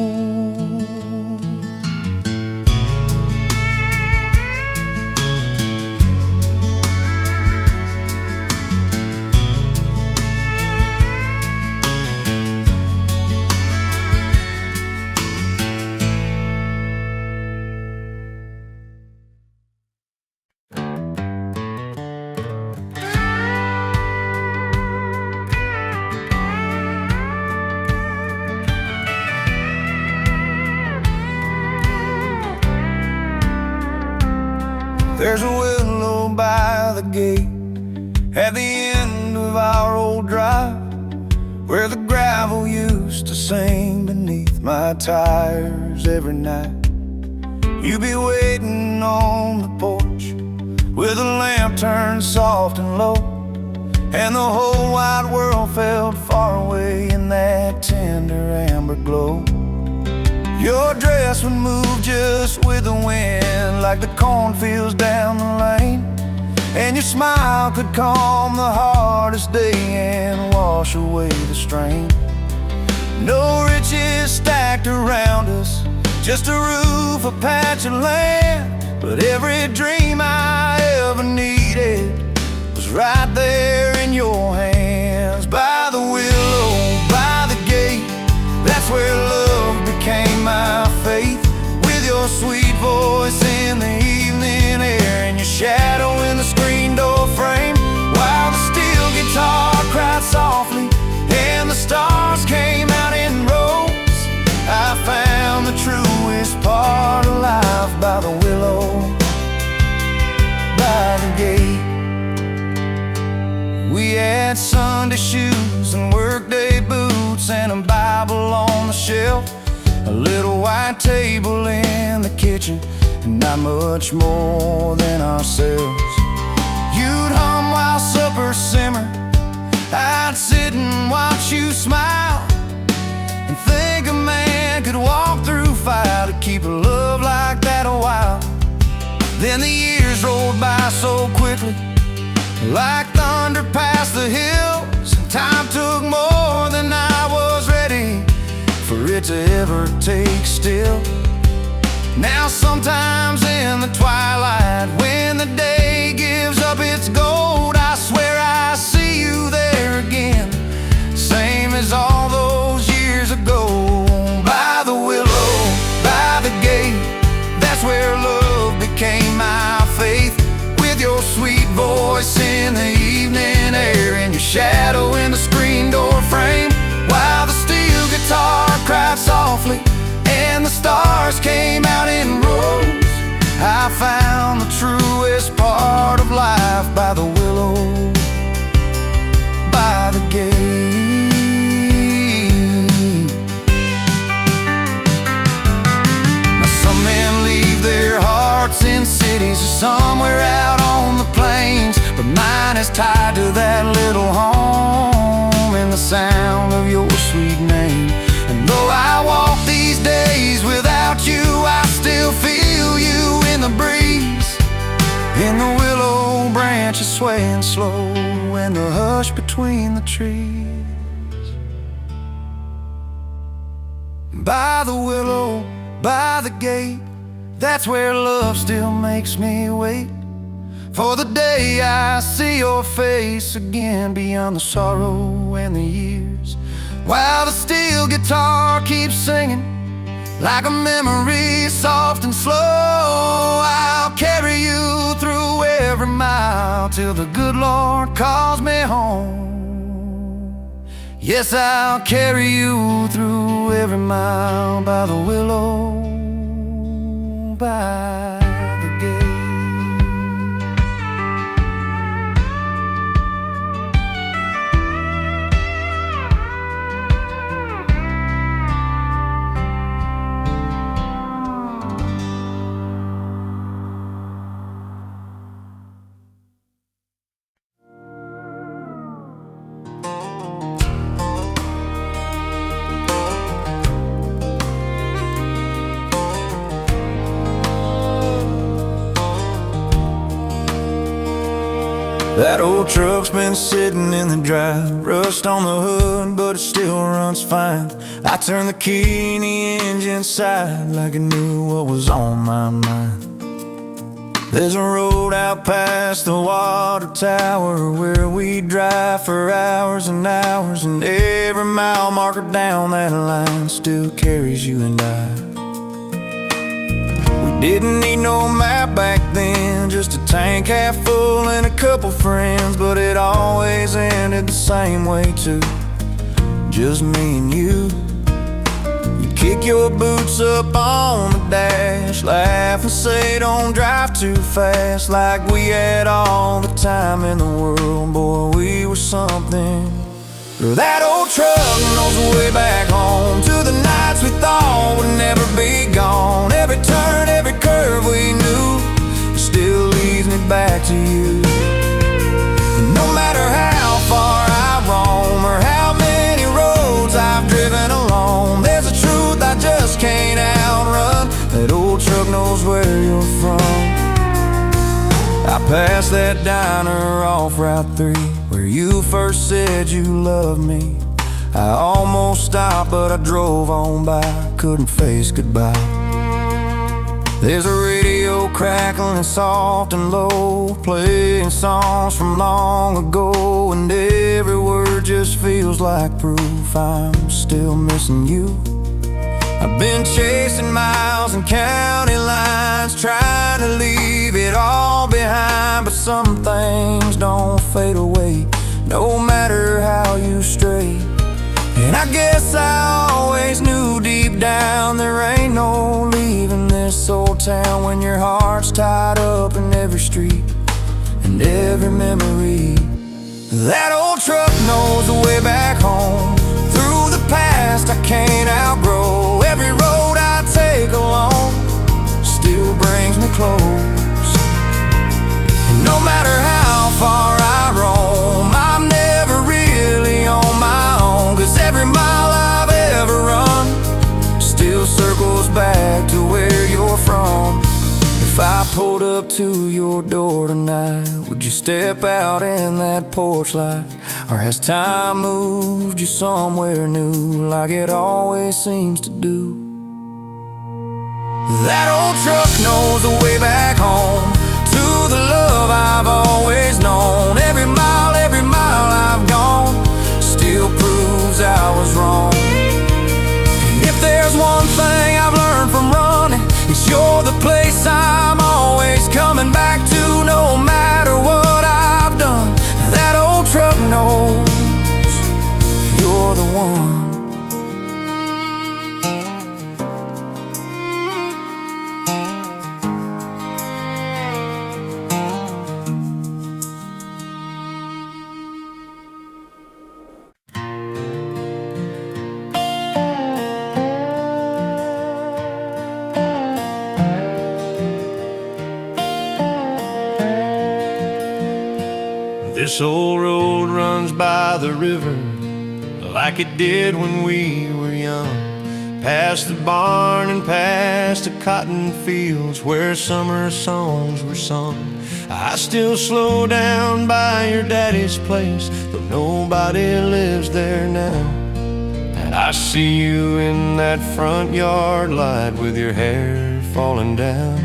Speaker 2: There's a willow by the gate at the end of our old drive, where the gravel used to sing beneath my tires every night. You'd be waiting on the porch with a lamp turned soft and low, and the whole wide world felt far away in that tender amber glow. Your dress would move just with the wind, like the cornfields down the lane, and your smile could calm the hardest day and wash away the strain. No riches stacked around us, just a roof, a patch of land, but every dream I ever needed was right there in your hands. By the willow, by the gate, that's where love became my faith. With your sweet voice in the evening air and your shadow in the screen door frame, while the steel guitar cried softly and the stars came out in rows, I found the truest part of life by the willow, by the gate. We had Sunday shoes and workday boots and a Bible on the shelf, a little white table in the kitchen, and not much more than ourselves. You'd hum while supper simmered, I'd sit and watch you smile, and think a man could walk through fire to keep a love like that a while. Then the years rolled by so quickly, like thunder past the hills, and time took more than I was ready for it to ever take still. Now sometimes in the twilight, when the day gives up its gold, I swear I see you there again, same as all those years ago. By the willow, by the gate, that's where love became my faith. With your sweet voice in the evening air and your shadow in the screen door frame, life by the willow, by the gate. Now some men leave their hearts in cities or somewhere out on the plains, but mine is tied to that little home and the sound of your sweet name. And though I walk these days without you, I still feel you in the breeze, in the willow branches swaying slow, and the hush between the trees. By the willow, by the gate, that's where love still makes me wait for the day I see your face again, beyond the sorrow and the years, while the steel guitar keeps singing like a memory, soft and slow. I'll carry you through every mile till the good Lord calls me home. Yes, I'll carry you through every mile by the willow, by the gate. That old truck's been sitting in the drive, rust on the hood, but it still runs fine. I turned the key in the engine side like I knew what was on my mind. There's a road out past the water tower where we drive for hours and hours, and every mile marker down that line still carries you and I. Didn't need no map back then, just a tank half full and a couple friends, but it always ended the same way too, just me and you. You kick your boots up on the dash, laugh and say don't drive too fast, like we had all the time in the world. Boy, we were something. That old truck knows the way back home to the nights we thought would never be gone. Every turn, every curve we knew still leads me back to you. No matter how far I roam or how many roads I've driven alone, there's a truth I just can't outrun. That old truck knows where you're from. I passed that diner off Route 3 where you first said you loved me. I almost stopped, but I drove on by, couldn't face goodbye. There's a radio crackling soft and low, playing songs from long ago, and every word just feels like proof I'm still missing you. I've been chasing miles and county lines, trying to leave it all behind, but some things don't fade away, no matter how you stray. And I guess I always knew deep down there ain't no leaving this old town when your heart's tied up in every street and every memory. That old truck knows the way back home, through the past I can't outgrow. Every road I take alone still brings me close. And no matter how far I roam, I'm never really on my own, 'cause every mile I've ever run still circles back to where you're from. If I pulled up to your door tonight, would you step out in that porch light? Or has time moved you somewhere new, like it always seems to do? That old truck knows the way back home to the love I've always known. Every mile I've gone still proves I was wrong. And if there's one thing I've learned from running, it's you're the place I'm always coming back to, no matter what I've done. That old truck knows you're the one. This old road runs by the river like it did when we were young, past the barn and past the cotton fields where summer songs were sung. I still slow down by your daddy's place, though nobody lives there now. And I see you in that front yard light with your hair falling down.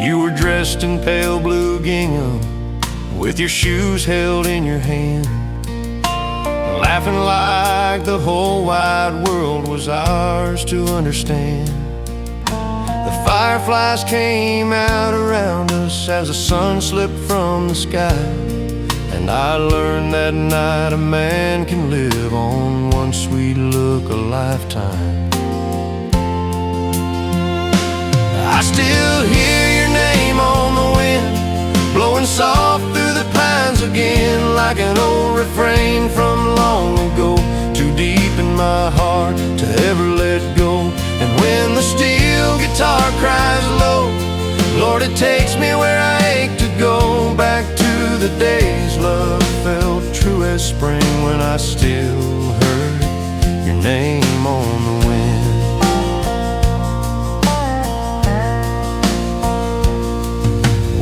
Speaker 2: You were dressed in pale blue gingham with your shoes held in your hand, laughing like the whole wide world was ours to understand. The fireflies came out around us as the sun slipped from the sky, and I learned that night a man can live on one sweet look a lifetime. I still hear your name on the wind, blowing soft through the pines again, like an old refrain from long ago, too deep in my heart to ever let go. And when the steel guitar cries low, Lord, it takes me where I ache to go, back to the days love felt true as spring, when I still heard your name on the wind.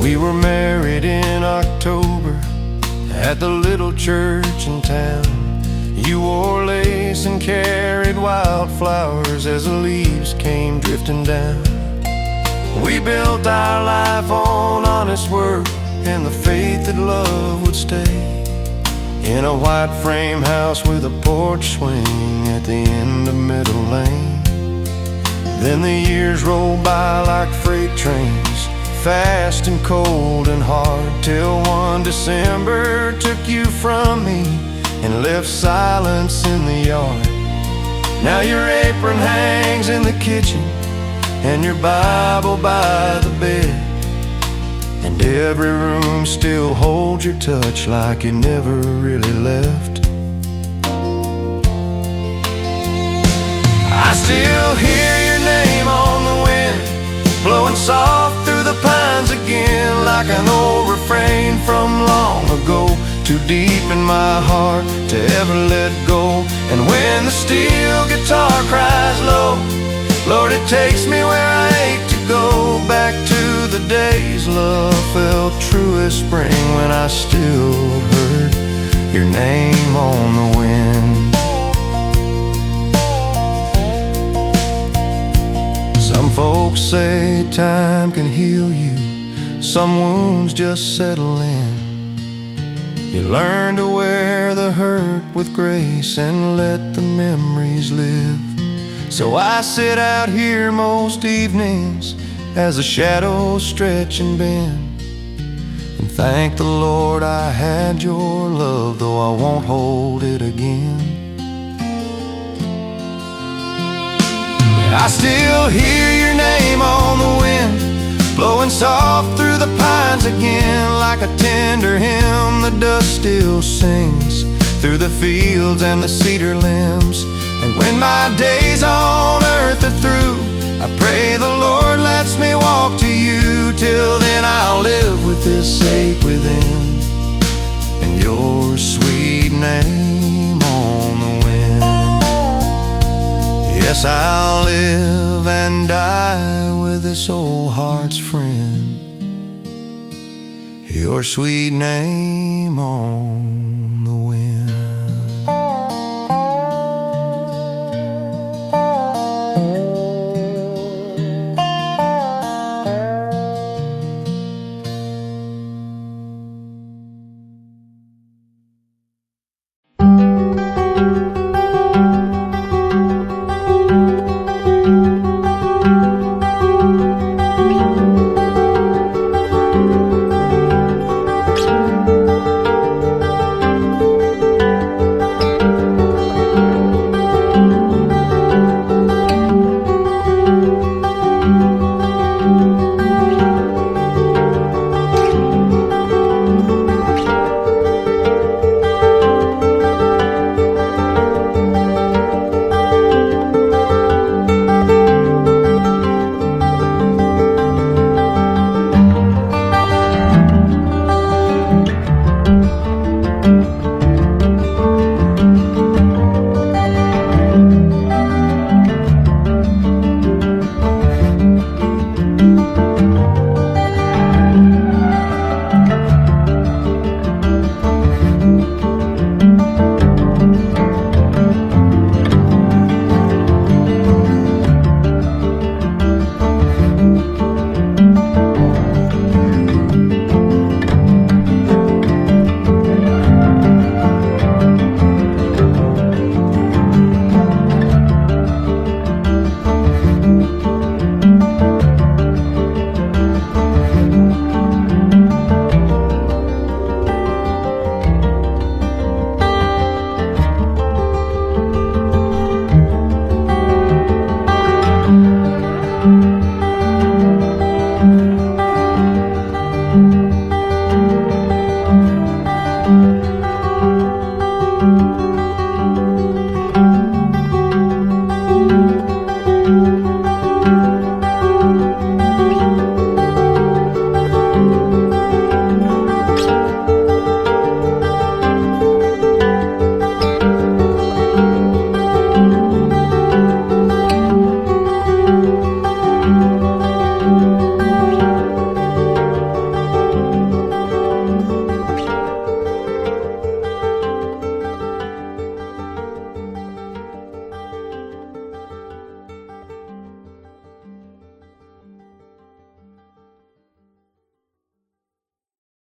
Speaker 2: We were married in October at the little church in town. You wore lace and carried wildflowers as the leaves came drifting down. We built our life on honest work and the faith that love would stay, in a white frame house with a porch swing at the end of middle lane. Then the years rolled by like freight trains, fast and cold and hard, till one December took you from me and left silence in the yard. Now your apron hangs in the kitchen and your Bible by the bed, and every room still holds your touch like you never really left. I still hear your name on the wind, blowing soft through the pines again, like an old refrain from long ago, too deep in my heart to ever let go. And when the steel guitar cries low, Lord, it takes me where I ache to go, back to the days love felt true as spring, when I still heard your name on the wind. Some folks say time can heal you, some wounds just settle in. You learn to wear the hurt with grace and let the memories live. So I sit out here most evenings as the shadows stretch and bend, and thank the Lord I had your love, though I won't hold it again. I still hear your name on the wind, blowing soft through the pines again, like a tender hymn the dust still sings through the fields and the cedar limbs. And when my days on earth are through, I pray the Lord lets me walk to you. Till then I'll live with this ache within, and your sweet name on the wind. Yes, I'll live and die with this old heart's friend, your sweet name on